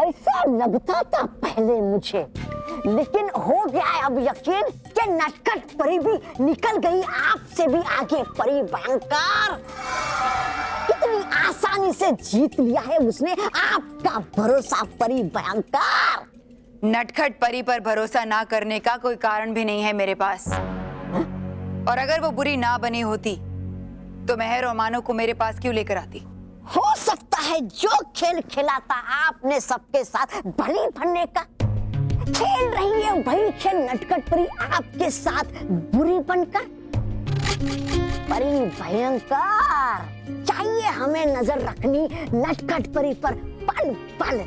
ऐसा लगता था पहले मुझे, लेकिन हो गया है अब यकीन कि नटखट परी भी निकल गई आपसे भी आगे। परी भयंकर कितनी आसानी से जीत लिया है उसने आपका भरोसा। परी भयंकर, नटखट परी पर भरोसा ना करने का कोई कारण भी नहीं है मेरे पास। और अगर वो बुरी ना बनी होती तो मेहर और मानो को मेरे पास क्यों लेकर आती? हो सकता है जो खेल खेला था आपने सबके साथ भली बनने का, खेल रही है वही खेल नटखट परी आपके साथ बुरी बनकर। परी भयंकर, चाहिए हमें नजर रखनी नटखट परी पर पल पल।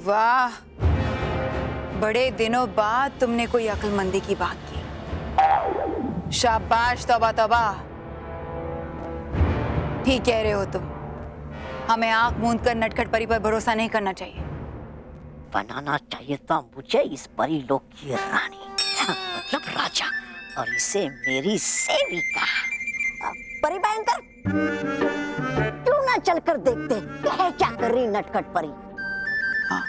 वाह, बड़े दिनों बाद तुमने कोई अक्लमंदी की बात की। शाबाश, तौबा तौबा। ठीक कह रहे हो तुम, हमें आंख मूंद कर नटखट परी पर भरोसा नहीं करना चाहिए। बनाना चाहिए था मुझे इस परी लोक की रानी, मतलब राजा, और इसे मेरी सेविका। परी भयंकर, क्यों ना चलकर देखते हैं क्या कर रही नटखट परी। हाँ।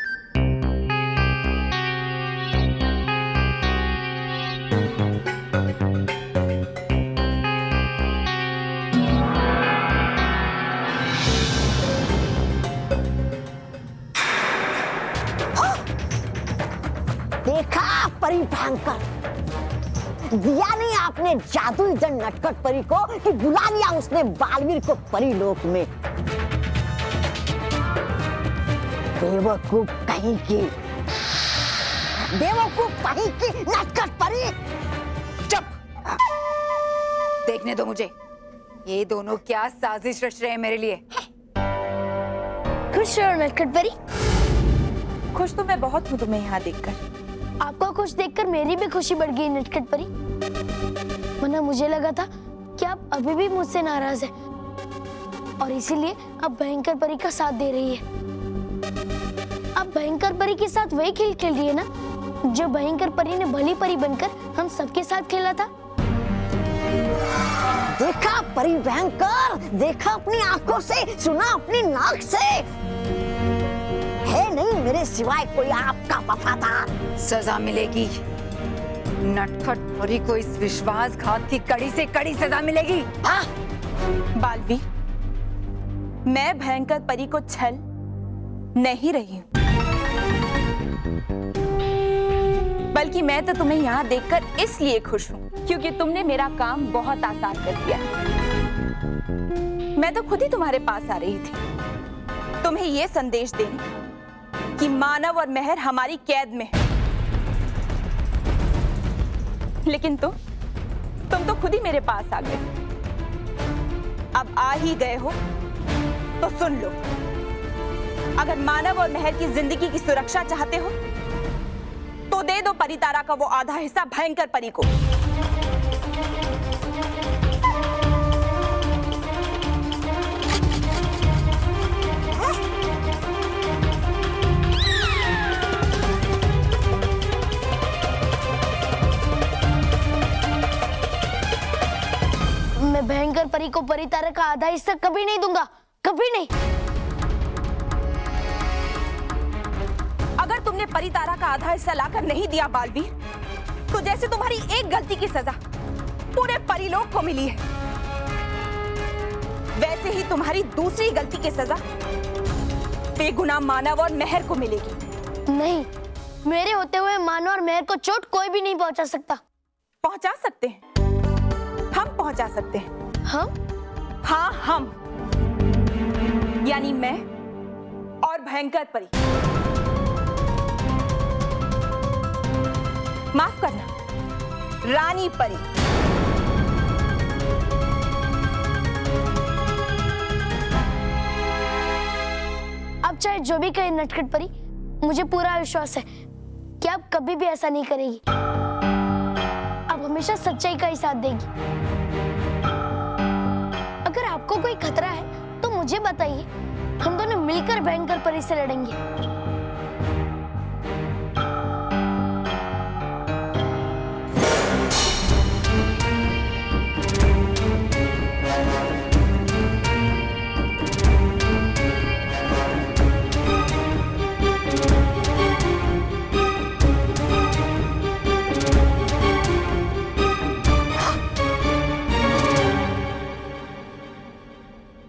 देखा परी भयंकर, दिया नहीं आपने जादुई जन नटखट परी को कि बुला लिया उसने बालवीर को परी लोक में। बेवकूफ कहीं की, बेवकूफ कहीं की नटखट परी। चुप! देखने दो मुझे, ये दोनों क्या साजिश रच रहे हैं मेरे लिए। खुश रहो नटखट परी। खुश तो मैं बहुत हूँ तुम्हें यहाँ देखकर। आपको खुश देखकर मेरी भी खुशी बढ़ गई नटखट परी। वरना मुझे लगा था कि आप अभी भी मुझसे नाराज हैं और इसीलिए आप भयंकर परी का साथ दे रही है। आप भयंकर परी के साथ वही खेल खेल रही है ना जो भयंकर परी ने भली परी बनकर हम सबके साथ खेला था। देखा परी भयंकर, देखा अपनी आंखों से, सुना अपनी नाक से, है नहीं मेरे सिवाय कोई आपका वफादार। सजा मिलेगी नटखट परी को, इस विश्वासघात की कड़ी से कड़ी सजा मिलेगी। हाँ? बालवीर, मैं भयंकर परी को छल नहीं रही हूं, बल्कि मैं तो तुम्हें यहाँ देखकर इसलिए खुश हूँ क्योंकि तुमने मेरा काम बहुत आसान कर दिया। मैं तो खुद ही तुम्हारे पास आ रही थी तुम्हें ये संदेश देने कि मानव और मेहर हमारी कैद में है, लेकिन तुम तो खुद ही मेरे पास आ गए। अब आ ही गए हो तो सुन लो, अगर मानव और मेहर की जिंदगी की सुरक्षा चाहते हो तो दे दो परितारा का वो आधा हिस्सा भयंकर परी को। मैं भयंकर परी को परितारा का आधा हिस्सा कभी नहीं दूंगा, कभी नहीं। अगर तुमने परितारा का आधा हिस्सा लाकर नहीं दिया बालवीर, तो जैसे तुम्हारी एक गलती की सजा पूरे परिलोक को मिली है, वैसे ही तुम्हारी दूसरी गलती की सजा बेगुनाह मानव और मेहर को मिलेगी। नहीं, मेरे होते हुए मानव और मेहर को चोट कोई भी नहीं पहुंचा सकता। पहुंचा सकते हैं, हम पहुंचा सकते हैं। हम? हाँ, हम, यानी मैं और भयंकर परी। माफ करना, रानी परी। अब चाहे जो भी कहे नटखट परी, मुझे पूरा विश्वास है कि अब कभी भी ऐसा नहीं करेगी। अब हमेशा सच्चाई का ही साथ देगी। अगर आपको कोई खतरा है तो मुझे बताइए, हम दोनों मिलकर भयंकर परी से लड़ेंगे।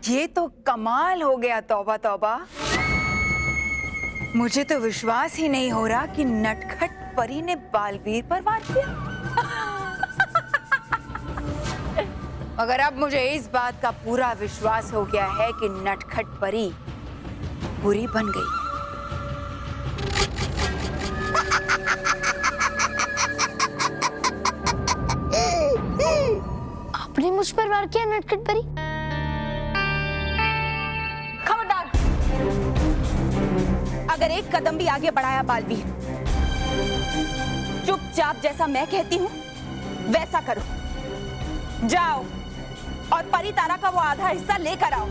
ये तो कमाल हो गया। तौबा तौबा, मुझे तो विश्वास ही नहीं हो रहा कि नटखट परी ने बालवीर पर वार किया। मगर अब मुझे इस बात का पूरा विश्वास हो गया है कि नटखट परी बुरी बन गई। आपने मुझ पर वार किया नटखट परी? खबरदार, अगर एक कदम भी आगे बढ़ाया बालवीर, चुपचाप जैसा मैं कहती हूँ वैसा करो। जाओ और परी तारा का वो आधा हिस्सा लेकर आओ।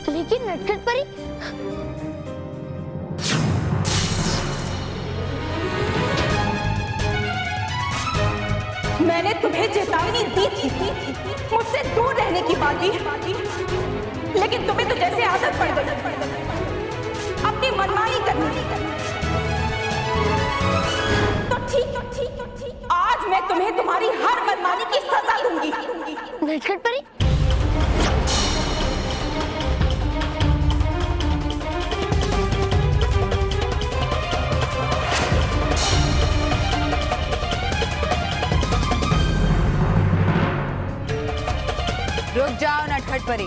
लेकिन नटखट परी, मैंने तुम्हें चेतावनी दी थी मुझसे दूर रहने की बालवीर, लेकिन तुम्हें तो जैसे आदत पड़ गई अपनी मनमानी करने। तो ठीक, आज मैं तुम्हें तुम्हारी हर मनमानी की सजा दूंगी। नटखट परी, रुक जाओ नटखट परी।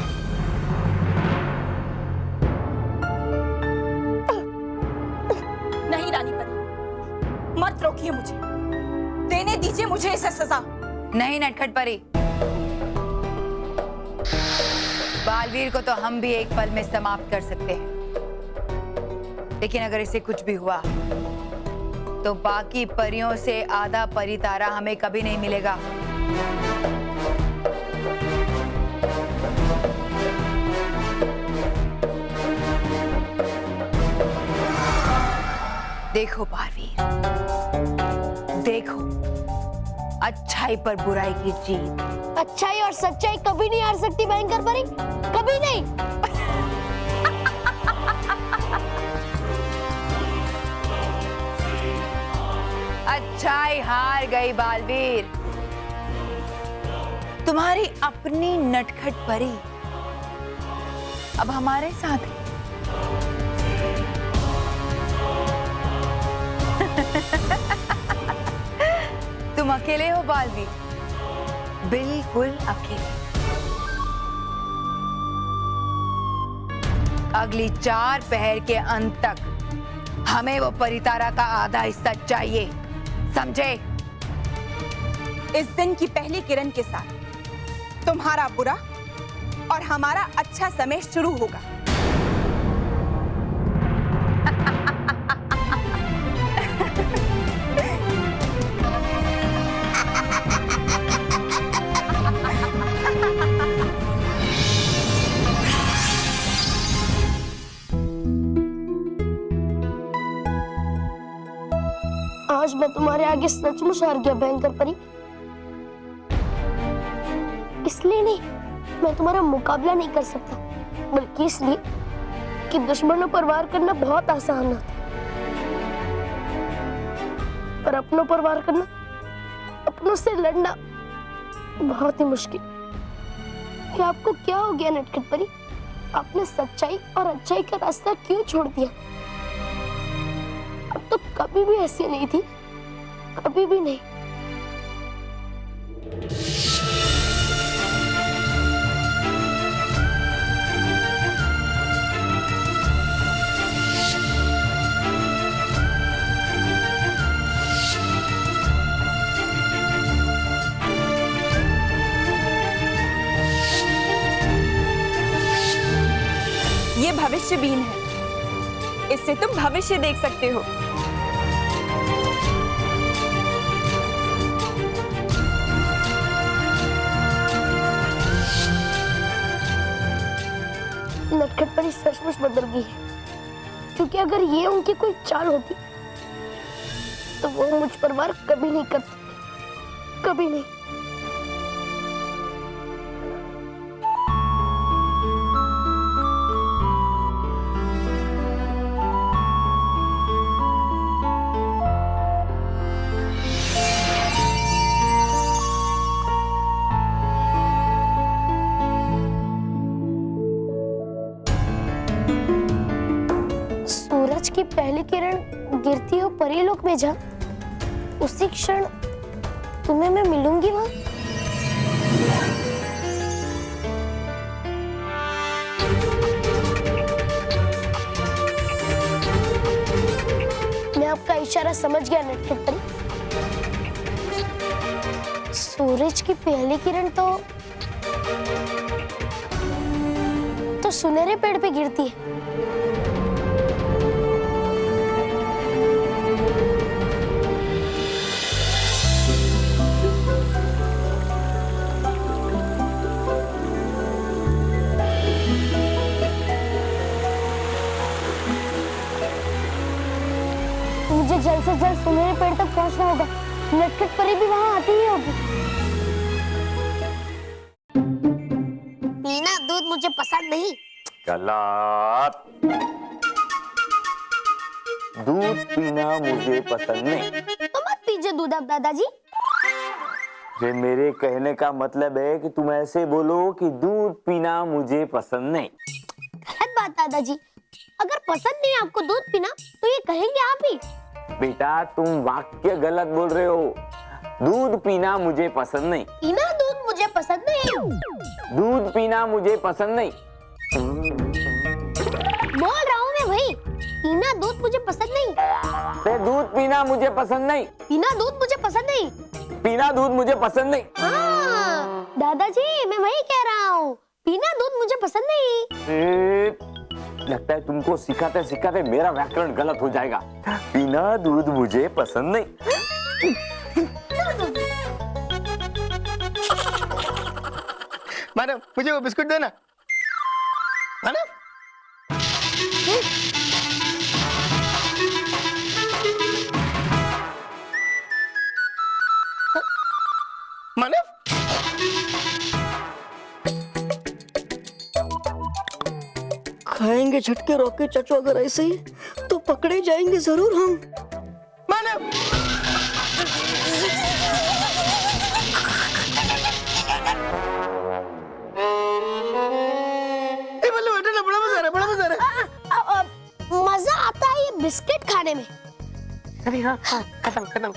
नहीं रानी परी, मत रोकिए मुझे, देने दीजिए मुझे इसे सजा। नहीं नटखट परी, बालवीर को तो हम भी एक पल में समाप्त कर सकते हैं, लेकिन अगर इसे कुछ भी हुआ तो बाकी परियों से आधा परी तारा हमें कभी नहीं मिलेगा। देखो बालवीर, देखो, अच्छाई पर बुराई की जीत। अच्छाई और सच्चाई कभी नहीं हार सकती भयंकर परी, कभी नहीं। अच्छाई हार गई बालवीर। तुम्हारी अपनी नटखट परी अब हमारे साथ है। तुम अकेले हो बालवीर, बिल्कुल अकेले। अगली 4 पहर के अंत तक हमें वो परितारा का आधा हिस्सा चाहिए, समझे? इस दिन की पहली किरण के साथ तुम्हारा बुरा और हमारा अच्छा समय शुरू होगा। आज मैं तुम्हारे आगे सचमुच हार गया भयंकर परी। इसलिए नहीं मैं तुम्हारा मुकाबला नहीं कर सकता, बल्कि इसलिए कि दुश्मनों पर वार करना बहुत आसान होता है, पर अपनों पर वार करना, अपनों से लड़ना बहुत ही मुश्किल। कि आपको क्या हो गया नटखट परी? आपने सच्चाई और अच्छाई का रास्ता क्यों छोड़ दिया? अब तो कभी भी ऐसी नहीं थी, कभी भी नहीं। भविष्य बीन है, इससे तुम भविष्य देख सकते हो। नटखट परी सचमुच बदल गई है, क्योंकि अगर ये उनकी कोई चाल होती तो वो मुझ पर वार कभी नहीं करती, कभी नहीं। सूरज की पहली किरण गिरती हो परीलोक में जा, उसी क्षण तुम्हें मैं मिलूंगी वहां। मैं आपका इशारा समझ गया नटखट परी। सूरज की पहली किरण तो सुनहरे पेड़ पे गिरती है। मुझे जल्द से जल्द सुनहरे पेड़ तक पहुंचना होगा। नटखट परी भी वहां आती ही होगी। पीना दूध मुझे पसंद नहीं। गलत। दूध पीना मुझे पसंद नहीं। तो मत पीजिए दूध अब दादाजी। ये मेरे कहने का मतलब है कि तुम ऐसे बोलो कि दूध पीना मुझे पसंद नहीं। गलत बात दादाजी, अगर पसंद नहीं आपको दूध पीना तो ये कहेंगे आप ही। बेटा तुम वाक्य गलत बोल रहे हो। दूध पीना मुझे पसंद नहीं। पीना दूध मुझे पसंद नहीं। दूध पीना मुझे पसंद नहीं। बोल रहा हूँ मैं वही, पीना दूध मुझे पसंद नहीं। ते दूध पीना मुझे पसंद नहीं। पीना दूध मुझे पसंद नहीं। पीना दूध मुझे पसंद नहीं। हाँ, दादाजी मैं वही कह रहा हूँ, पीना दूध मुझे पसंद नहीं। लगता है तुमको सिखाते सिखाते मेरा व्याकरण गलत हो जाएगा। पीना दूध मुझे पसंद नहीं। मैडम मुझे वो बिस्कुट देना। मैडम मैडम खाएंगे झटके रोके चचो, अगर ऐसे ही तो पकड़े जाएंगे जरूर हम। मैडम ये बल्ले बेटा ना, बड़ा मजा आ रहा है, बड़ा मजा आ रहा है। मजा आता है ये बिस्किट खाने में। अरे हाँ हाँ, खत्म खत्म।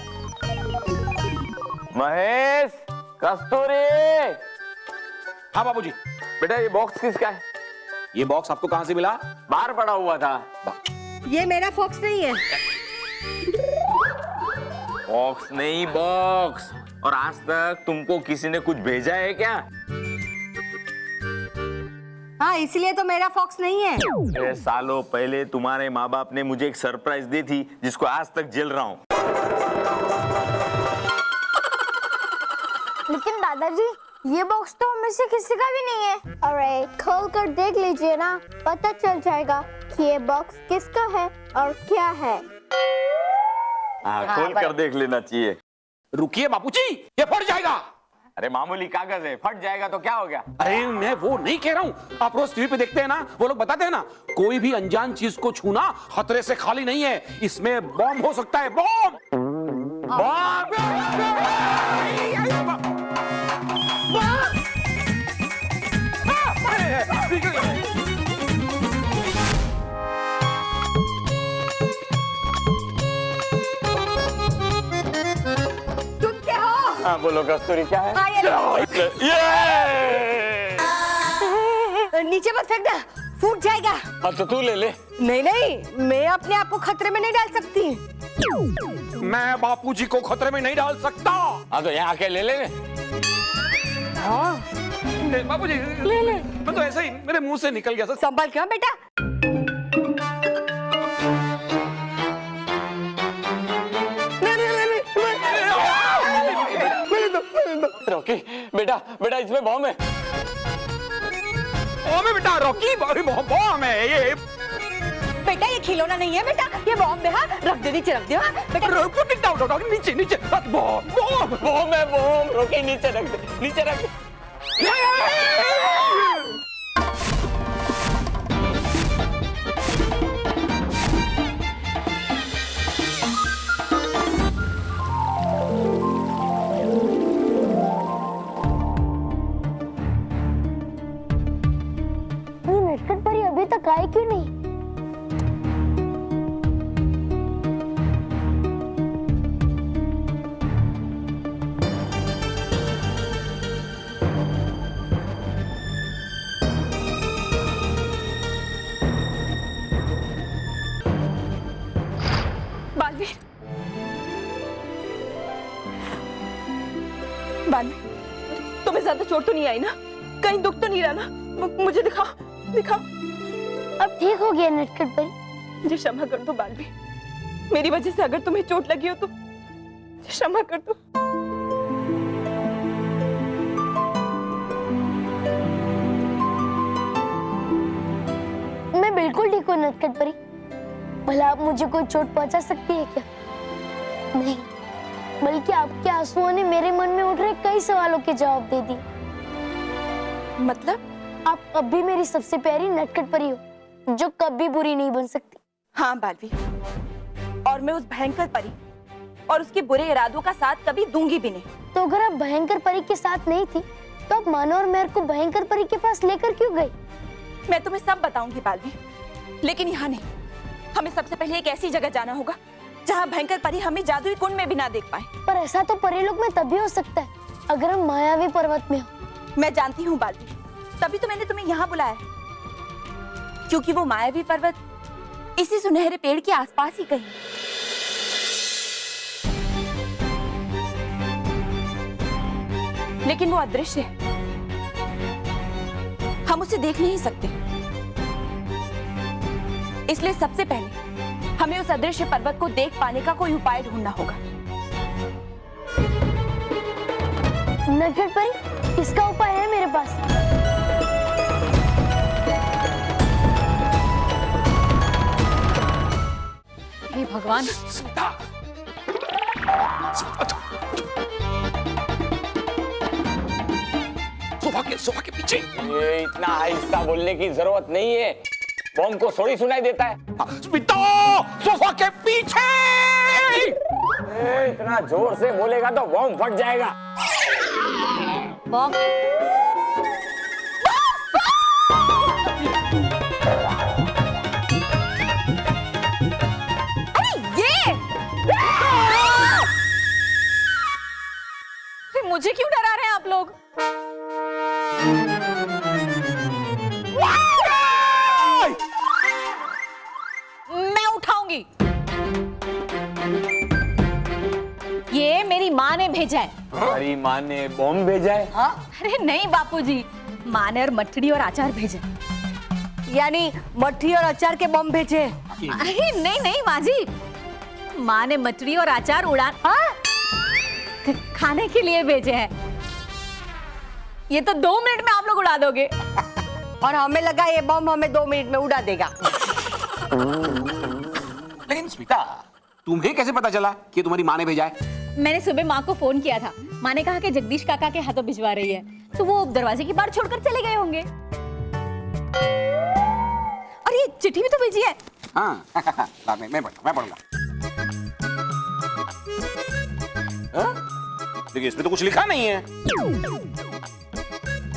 महेश, कस्तूरी। हाँ बाबूजी। बेटा ये बॉक्स किसका है? ये बॉक्स आपको कहाँ से मिला? बाहर पड़ा हुआ था। ये मेरा फॉक्स नहीं है। बॉक्स नहीं, बॉक्स। और आज तक तुमको किसी ने कुछ भेजा है क्या? हाँ, इसलिए तो मेरा फॉक्स नहीं है। ये सालों पहले तुम्हारे माँ बाप ने मुझे एक सरप्राइज दी थी, जिसको आज तक झेल रहा हूँ। लेकिन दादाजी ये बॉक्स तो हमें से किसी का भी नहीं है। अरे खोल कर देख लीजिए ना, पता चल जाएगा कि ये बॉक्स किसका है और क्या है। हाँ, खोल कर देख लेना चाहिए। रुकिए बापूजी, ये फट जाएगा। अरे मामूली कागज है, फट जाएगा तो क्या हो गया? अरे मैं वो नहीं कह रहा हूँ। आप रोज टीवी पे देखते हैं ना, वो लोग बताते हैं ना, कोई भी अनजान चीज को छूना खतरे से खाली नहीं है। इसमें बॉम्ब हो सकता है, बॉम्ब। बॉम्ब। हाँ बोलो कस्तूरी, क्या है? नीचे मत फेंकना, फूट जाएगा। अब तो तू ले ले। नहीं नहीं, मैं अपने आप को खतरे में नहीं डाल सकती। मैं बापूजी को खतरे में नहीं डाल सकता। हाँ तो यहाँ आके ले ले। हाँ बापूजी ले ले। मैं तो ऐसे ही मेरे मुंह से निकल गया। संभल क्यों बेटा। रॉकी बेटा बेटा इसमें बॉम्ब है। बॉम्ब है बेटा, रॉकी बॉम्ब है ये। बेटा ये खिलौना नहीं है बेटा, ये बॉम्ब है। हाँ, रख दे नीचे, रख दे। हाँ, बेटा नीचे नीचे बॉम्ब बॉम्ब बॉम्ब है बॉम्ब। रॉकी नीचे रख दे, नीचे रख दे। ये नटखट परी अभी तक आई क्यों नहीं? बालवीर, बालवीर, तुम्हें ज्यादा चोट तो नहीं आई ना? कहीं दुख तो नहीं रहा ना? मुझे दिखाओ, दिखाओ। अब ठीक हो गया नटखट परी। मुझे क्षमा कर दो बालवीर, मेरी वजह से अगर तुम्हें चोट लगी हो तो क्षमा कर दो। मैं बिल्कुल ठीक हूँ नटखट परी। भला आप मुझे कोई चोट पहुंचा सकती है क्या? नहीं, बल्कि आपके आंसुओं ने मेरे मन में उठ रहे कई सवालों के जवाब दे दिए। मतलब? आप अब भी मेरी सबसे प्यारी नटखट परी हो, जो कभी बुरी नहीं बन सकती। हाँ बालवीर, और मैं उस भयंकर परी और उसके बुरे इरादों का साथ कभी दूंगी भी नहीं। तो अगर आप भयंकर परी के साथ नहीं थी, तो आप मानो और मेहर को भयंकर परी के पास लेकर क्यों गई? मैं तुम्हें सब बताऊंगी बालवीर, लेकिन यहाँ नहीं। हमें सबसे पहले एक ऐसी जगह जाना होगा जहाँ भयंकर परी हमें जादुई कुंड में भी ना देख पाए। पर ऐसा तो परीलोक में तभी हो सकता है अगर हम मायावी पर्वत में हो। मैं जानती हूँ बालवीर, तभी तो मैंने तुम्हें यहाँ बुलाया है, क्योंकि वो मायावी पर्वत इसी सुनहरे पेड़ के आसपास ही कहीं। लेकिन वो अदृश्य है, हम उसे देख नहीं सकते। इसलिए सबसे पहले हमें उस अदृश्य पर्वत को देख पाने का कोई उपाय ढूंढना होगा। नटखट परी, इसका उपाय है मेरे पास। हे भगवान, सोफा के पीछे। ये इतना आहिस्ता बोलने की जरूरत नहीं है, बॉम्ब को थोड़ी सुनाई देता है। स्मिता, सोफा के पीछे। इतना जोर से बोलेगा तो बॉम्ब फट जाएगा। बॉम्ब मुझे क्यों डरा रहे हैं आप लोग? मैं उठाऊंगी। ये मेरी माँ ने भेजा है। हमारी माँ ने बॉम्ब भेजा है? हाँ? अरे नहीं बापूजी, माँ ने और मठड़ी और अचार भेजे। यानी मट्ठी और अचार के बम भेजे? अरे नहीं नहीं माँ जी, माँ ने मठड़ी और अचार उड़ान खाने के लिए भेजे हैं। ये तो 2 मिनट में आप लोग उड़ा दोगे। और हमें लगा ये बम हमें 2 मिनट में उड़ा देगा। लेकिन स्मिता, तुम्हें कैसे पता चला कि तुम्हारी माँ ने भेजा है? मैंने सुबह माँ को फोन किया था। माँ ने कहा कि जगदीश काका के हाथों भिजवा रही है, तो वो दरवाजे के बाहर छोड़कर चले गए होंगे। और ये चिट्ठी भी तो भेजी है। हाँ बाद में मैं पढ़ूंगा। देखिए इसमें तो कुछ लिखा नहीं है।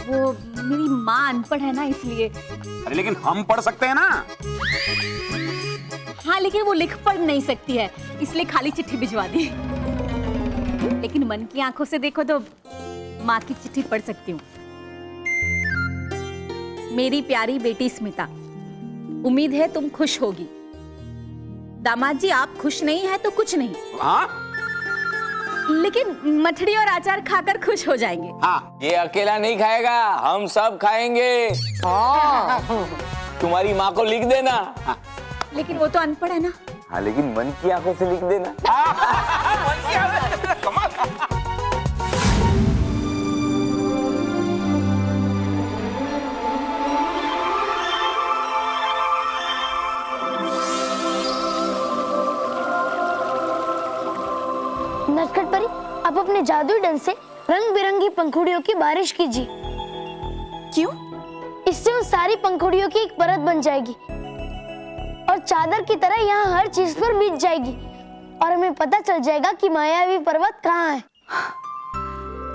वो मेरी माँ अनपढ़ है ना, इसलिए। अरे लेकिन हम पढ़ सकते हैं ना। हाँ लेकिन वो लिख पढ़ नहीं सकती है, इसलिए खाली चिट्ठी भिजवा दी। लेकिन मन की आंखों से देखो तो माँ की चिट्ठी पढ़ सकती हूँ। मेरी प्यारी बेटी स्मिता, उम्मीद है तुम खुश होगी। दामाद जी आप खुश नहीं है तो कुछ नहीं। हाँ? लेकिन मठड़ी और अचार खाकर खुश हो जाएंगे। हाँ। ये अकेला नहीं खाएगा, हम सब खाएंगे। हाँ। तुम्हारी माँ को लिख देना। हाँ। लेकिन वो तो अनपढ़ है ना। हाँ लेकिन मन की आंखों से लिख देना। जादुई ढंग से रंग बिरंगी पंखुड़ियों की बारिश कीजिए। क्यों? इससे उन सारी पंखुड़ियों की एक परत बन जाएगी और चादर की तरह यहाँ हर चीज पर बीत जाएगी और हमें पता चल जाएगा कि मायावी पर्वत कहाँ है।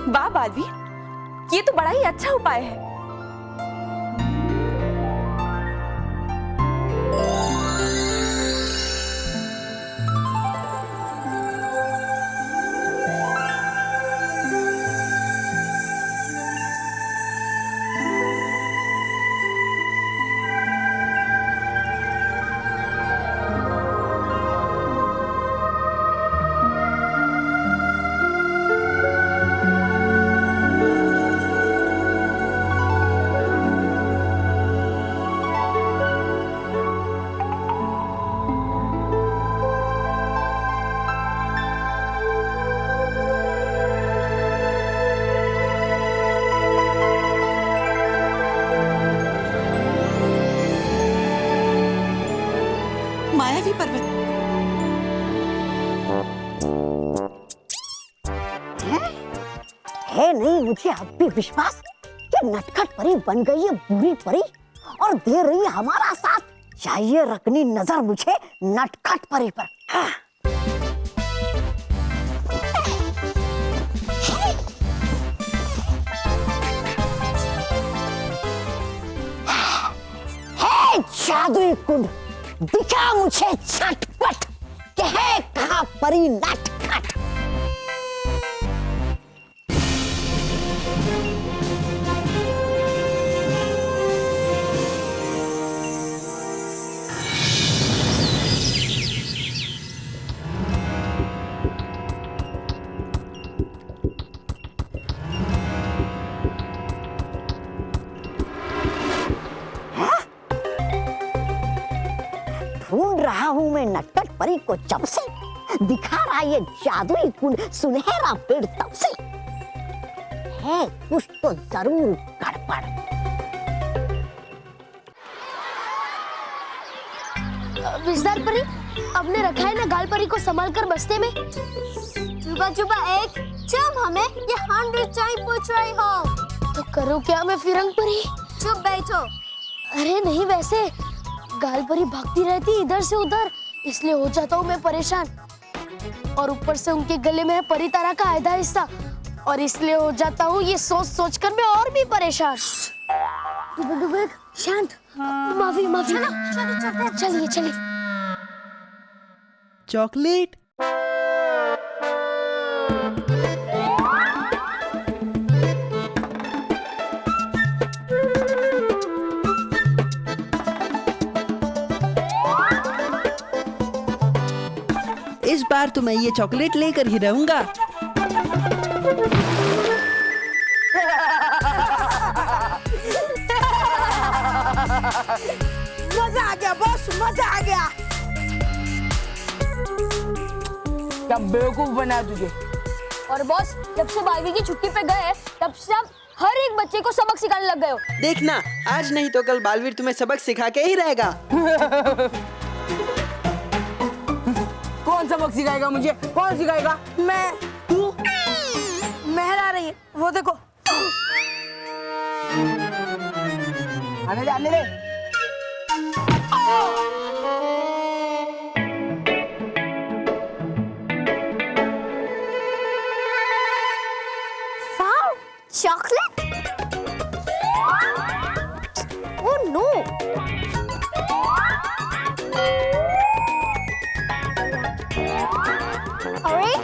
वाह बालवीर, ये तो बड़ा ही अच्छा उपाय है। मायावी पर्वत है नहीं मुझे अब भी विश्वास कि नटखट परी बन गई है बुरी परी और दे रही है हमारा साथ। चाहिए रखनी नजर मुझे नटखट परी पर। हाँ। हे जादुई कुंड, दिखा मुझे झटपट कि है कहाँ परी नटखट। ढूंढ रहा हूं मैं नटखट परी को जब से, दिखा रहा ये जादुई कुंड सुनहरा पेड़ तब से। है कुछ तो जरूर गड़बड़। विजदार परी, आपने रखा है ना गाल परी को संभाल कर बस्ते में। चुपा चुपा एक चुप, हमें ये 100 टाइम पूछ रही हो तो करो क्या मैं फिरंग परी? चुप बैठो। अरे नहीं, वैसे गाल परी भागती रहती इधर से उधर, इसलिए हो जाता हूँ मैं परेशान। और ऊपर से उनके गले में है परी तारा का आधा हिस्सा, और इसलिए हो जाता हूँ ये सोच सोच कर मैं और भी परेशान। शांत, माफी माफी। चलिए चलिए। चॉकलेट। इस बार तो मैं ये चॉकलेट लेकर ही रहूंगा। मजा आ गया बॉस, मजा आ गया। क्या बेवकूफ बना तुझे। और बॉस, जब से बारहवीं की छुट्टी पे गए तब से आप हर एक बच्चे को सबक सिखाने लग गए हो। देखना, आज नहीं तो कल बालवीर तुम्हें सबक सिखा के ही रहेगा। कौन सबक सिखाएगा मुझे? कौन सिखाएगा? मैं, तू, मेहर आ रही है, वो देखो। आने दे, आने दे। चॉकलेट? Oh no. अरे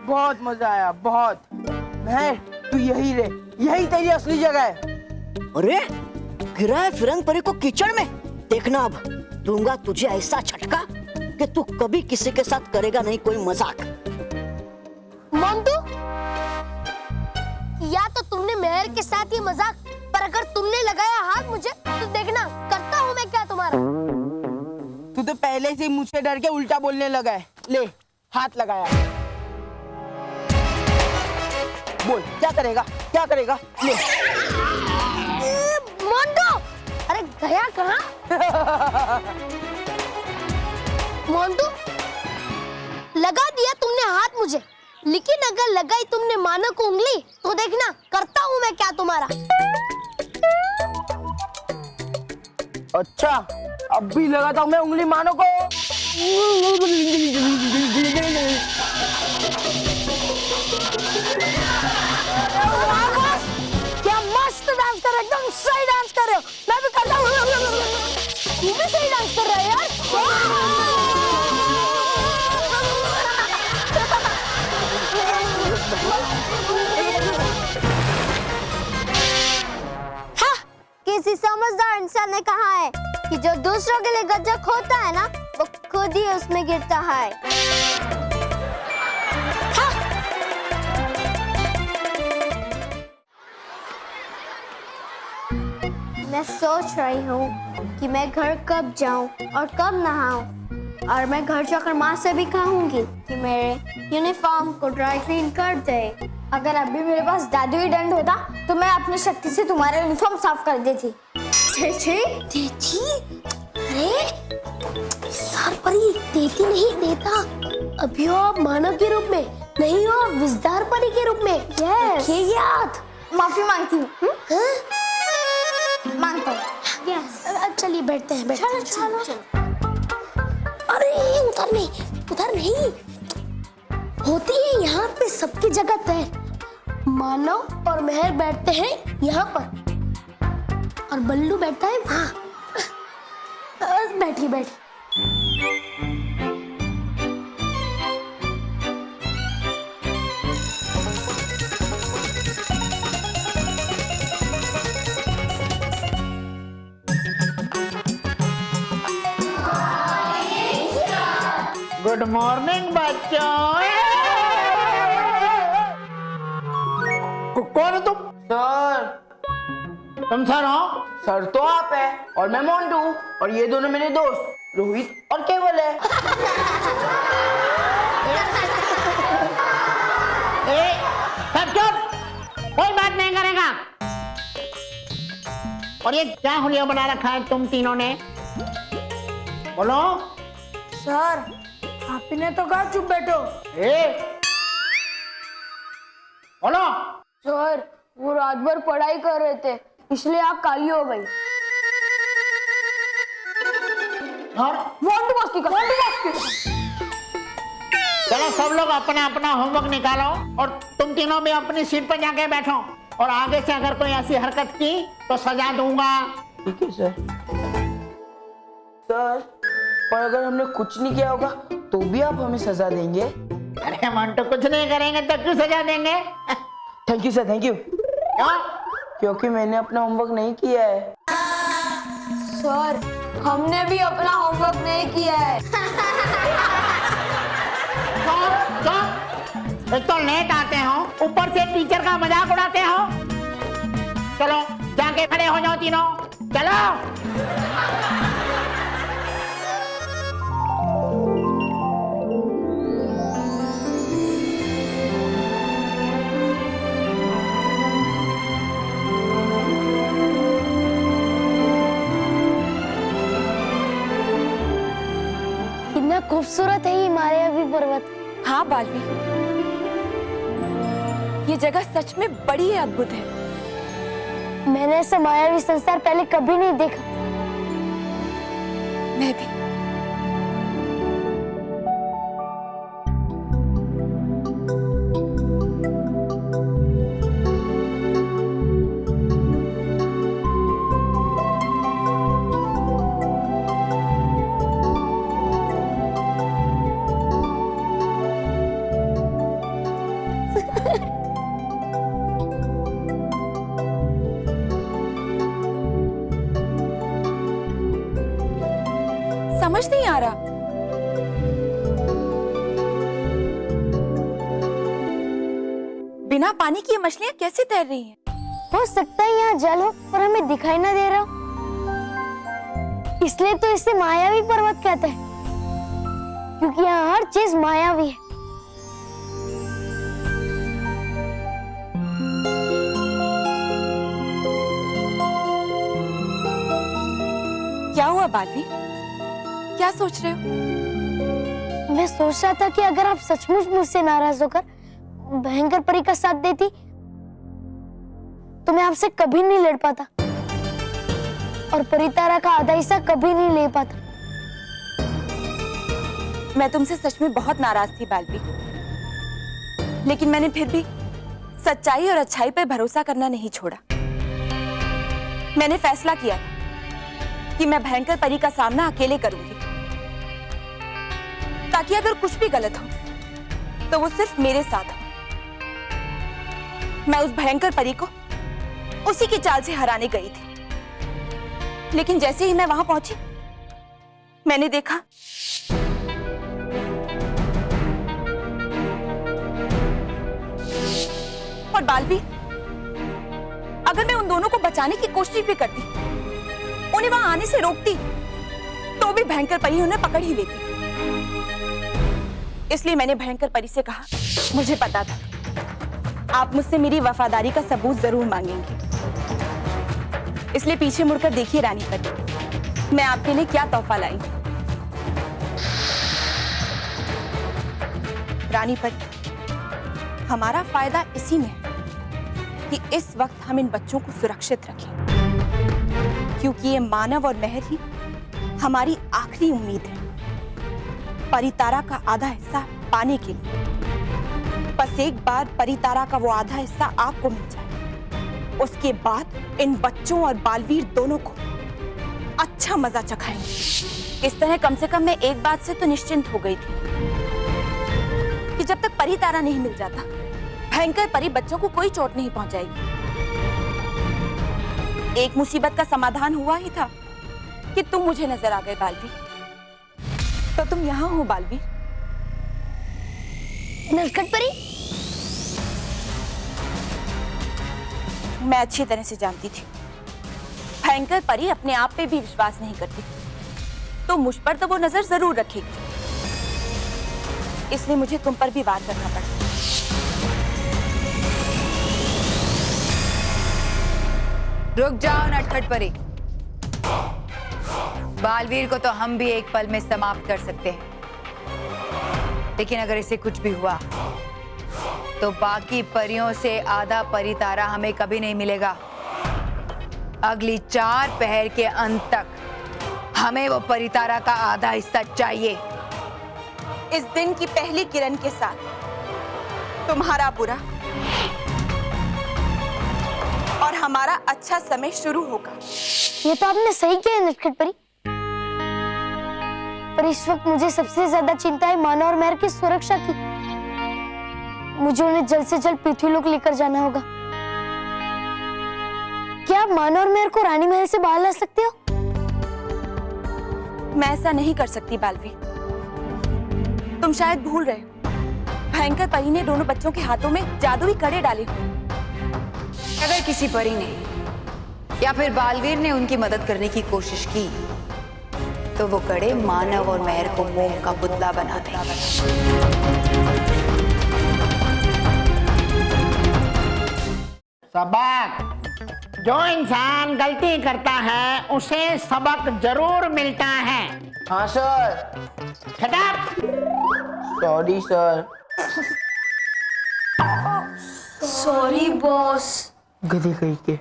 बहुत मजा आया, बहुत। महर, तू यही रहे, यही तेरी असली जगह है। अरे गिरा है फिरंग परी को कीचड़ में। देखना अब दूंगा तुझे ऐसा झटका कि तू कभी किसी के साथ करेगा नहीं कोई मजाक। मोंटू, या तो तुमने मेहर के साथ ये मजाक, पर अगर तुमने लगाया हाथ मुझे तो देखना करता हूँ मैं क्या तुम्हारा। तू तो पहले से ही मुझसे डर के उल्टा बोलने लगा है। ले हाथ लगाया। बोल क्या करेगा, क्या करेगा? ले। मोंटू, अरे गया कहाँ? मोंटू, लगा दिया तुमने हाथ मुझे, लेकिन अगर लगाई तुमने मानो को उंगली तो देखना करता हूँ मैं क्या तुम्हारा। अच्छा अब भी लगाता हूँ मैं उंगली मानो को। क्या मस्त डांस कर रहे हो, एकदम सही डांस कर रहे हो। मैं भी करता हूँ। तू भी सही डांस कर रहा है यार। हाँ, किसी समझदार इंसान ने कहा है कि जो दूसरों के लिए गजब होता है ना, वो खुद ही उसमें गिरता है। हाँ। मैं सोच रही हूँ कि मैं घर कब जाऊँ और कब नहाऊँ, और मैं घर जाकर माँ से भी कहूँगी कि मेरे यूनिफॉर्म को ड्राई क्लीन कर दे। अगर अभी मेरे पास जादुई दंड होता तो मैं अपनी शक्ति से तुम्हारा यूनिफॉर्म साफ कर देती। देती? अरे सार परी देती नहीं, देता। अभी हो आप मानव के रूप में, नहीं हो आप विजदार परी के रूप में। यस। ये याद। माफी मांगती हूँ। मांगता हूँ। यस। चलिए बैठते हैं। चलो चलो। अरे उधर नहीं होती है, यहाँ पे सबकी जगह तय। मानव और मेहर बैठते हैं यहाँ पर और बल्लू बैठता है वहाँ। बैठी बैठी। गुड मॉर्निंग बच्चों। कौन है तुम? सर। तुम सर हो? सर तो आप है और मैं मोंटू, और ये दोनों मेरे दोस्त रोहित और केवल है। सब चुप, कोई बात नहीं करेगा। और ये क्या हुलिया बना रखा है तुम तीनों ने? बोलो। सर आप ही ने तो कहा चुप बैठो। बोलो। सर वो रात भर पढ़ाई कर रहे थे, इसलिए आप काली हो गई। और चलो सब लोग अपना अपना होमवर्क निकालो और तुम तीनों भी अपनी सीट पर जाके बैठो, और आगे से अगर कोई ऐसी हरकत की तो सजा दूंगा। ठीक है सर। सर पर अगर हमने कुछ नहीं किया होगा तो भी आप हमें सजा देंगे? अरे मन तो कुछ नहीं करेंगे तो क्यों सजा देंगे? Thank you sir, thank you. क्यों? क्योंकि मैंने अपना होमवर्क नहीं किया है। सर हमने भी अपना होमवर्क नहीं किया है। एक तो लेट आते हो, ऊपर से टीचर का मजाक उड़ाते हो। चलो जाके खड़े हो जाओ तीनों, चलो। कितना खूबसूरत है ये मायावी पर्वत। हाँ बालवी, ये जगह सच में बड़ी ही अद्भुत है। मैंने ऐसा मायावी संसार पहले कभी नहीं देखा। मैं भी। समझ नहीं आ रहा। बिना पानी की ये मछलियां कैसे तैर रही हैं? हो सकता है यहाँ जल हो पर हमें दिखाई ना दे रहा। इसलिए तो इसे मायावी पर्वत कहते हैं, क्योंकि यहाँ हर चीज मायावी है। क्या हुआ बालवीर? क्या सोच रहे हो? मैं सोच रहा था कि अगर आप सचमुच मुझसे नाराज होकर भयंकर परी का साथ देती तो मैं आपसे कभी नहीं लड़ पाता और परितारा का आधा हिस्सा कभी नहीं ले पाता। मैं तुमसे सच में बहुत नाराज थी बालवीर, लेकिन मैंने फिर भी सच्चाई और अच्छाई पर भरोसा करना नहीं छोड़ा। मैंने फैसला किया कि मैं भयंकर परी का सामना अकेले करूंगी, ताकि अगर कुछ भी गलत हो तो वो सिर्फ मेरे साथ हो। मैं उस भयंकर परी को उसी की चाल से हराने गई थी, लेकिन जैसे ही मैं वहां पहुंची मैंने देखा और बालवीर, अगर मैं उन दोनों को बचाने की कोशिश भी करती, उन्हें वहां आने से रोकती, तो भी भयंकर परी उन्हें पकड़ ही लेती। इसलिए मैंने भयंकर परी से कहा, मुझे पता था आप मुझसे मेरी वफादारी का सबूत जरूर मांगेंगे, इसलिए पीछे मुड़कर देखिए रानी परी, मैं आपके लिए क्या तोहफा लाई। रानी परी, हमारा फायदा इसी में है कि इस वक्त हम इन बच्चों को सुरक्षित रखें, क्योंकि ये मानव और मेहर ही हमारी आखिरी उम्मीद है परितारा का आधा हिस्सा पाने के लिए। बस एक बार परितारा का वो आधा हिस्सा आपको मिल जाए, उसके बाद इन बच्चों और बालवीर दोनों को अच्छा मजा चखाएंगे। इस तरह कम से कम मैं एक बात से तो निश्चिंत हो गई थी कि जब तक परितारा नहीं मिल जाता भयंकर परी बच्चों को कोई चोट नहीं पहुंचाएगी। एक मुसीबत का समाधान हुआ ही था कि तुम मुझे नजर आ गए बालवीर, तो तुम यहाँ हो बालवीर। नटखट परी, मैं अच्छी तरह से जानती थी भयंकर परी अपने आप पे भी विश्वास नहीं करती, तो मुझ पर तो वो नजर जरूर रखेगी, इसलिए मुझे तुम पर भी वार करना पड़ा। रुक जाओ नटखट परी, बालवीर को तो हम भी एक पल में समाप्त कर सकते हैं, लेकिन अगर इसे कुछ भी हुआ तो बाकी परियों से आधा परितारा हमें कभी नहीं मिलेगा। अगली 4 पहर के अंत तक हमें वो परितारा का आधा हिस्सा चाहिए। इस दिन की पहली किरण के साथ तुम्हारा बुरा और हमारा अच्छा समय शुरू होगा। ये तो आपने सही किया नटखट परी, पर इस वक्त मुझे सबसे ज्यादा चिंता है मानव और मेहर की सुरक्षा की। मुझे उन्हें जल्द से जल्द पृथ्वीलोक लेकर जाना होगा। क्या आप मानव और मेहर को रानी महल से बाहर ला सकते हो? मैं ऐसा नहीं कर सकती बालवीर, तुम शायद भूल रहे हो भयंकर परी ने दोनों बच्चों के हाथों में जादुई कड़े डाले हुए। अगर किसी परी ने या फिर बालवीर ने उनकी मदद करने की कोशिश की तो वो कड़े मानव और मेहर को मोम का पुतला बना देंगे। सबक, जो इंसान गलती करता है उसे सबक जरूर मिलता है। हाँ sir. Shut up! Sorry sir. Sorry boss. गधे कहीं के,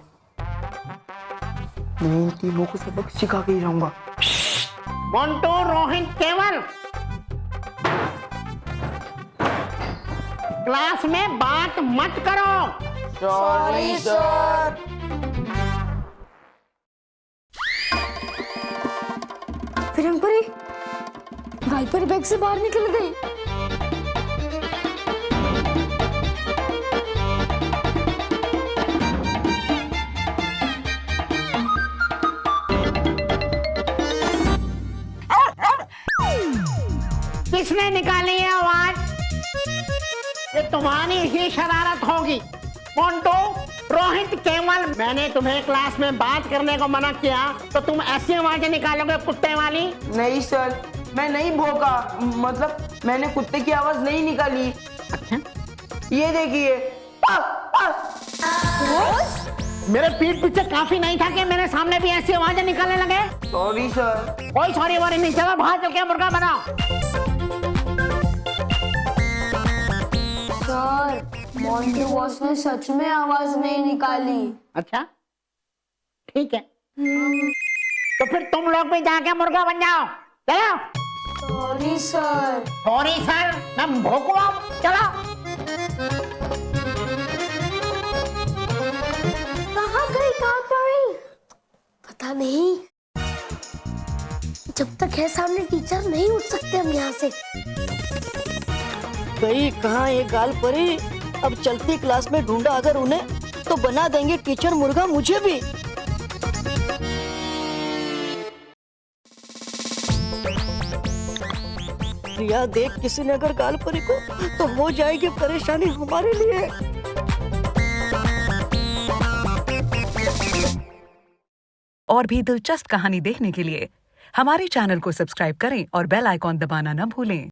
मैं इन तीनों को सबक सिखा के ही रहूंगा। मोंटू, रोहित, केवल क्लास में बात मत करो। Sorry sir. फिर हम परी गायपरी बैग से बाहर निकल गई। किसने निकाली है आवाज? ये तुम्हारी ही शरारत होगी। मोंटू, रोहित केवल, मैंने तुम्हें क्लास में बात करने को मना किया तो तुम ऐसी आवाजें निकालोगे कुत्ते वाली? नहीं सर, मैं नहीं भौंका, मतलब मैंने कुत्ते की आवाज नहीं निकाली। अच्छा, ये देखिए। मेरे पीठ पीछे काफी नहीं था कि मेरे सामने भी ऐसी आवाजें निकालने लगे? Sorry sir. कोई सॉरी वॉरी नहीं, चलो बाहर चल के मुर्गा बनाओ। सर, मोंटी बॉस ने सच में आवाज नहीं निकाली। अच्छा, ठीक है, तो फिर तुम लोग भी जाके मुर्गा बन जाओ। चलो। Sorry sir. सॉरी सर, मैं भोंकू अब। चलो। कहाँ गई, कहाँ पड़ी? पता नहीं। जब तक है सामने टीचर नहीं उठ सकते हम यहाँ से। गई कहाँ ये गाल परी? अब चलती क्लास में ढूंढा अगर उन्हें तो बना देंगे टीचर मुर्गा मुझे भी। प्रिया देख, किसी ने अगर गाल परी को तो हो जाएगी परेशानी हमारे लिए। और भी दिलचस्प कहानी देखने के लिए हमारे चैनल को सब्सक्राइब करें और बेल आइकॉन दबाना न भूलें।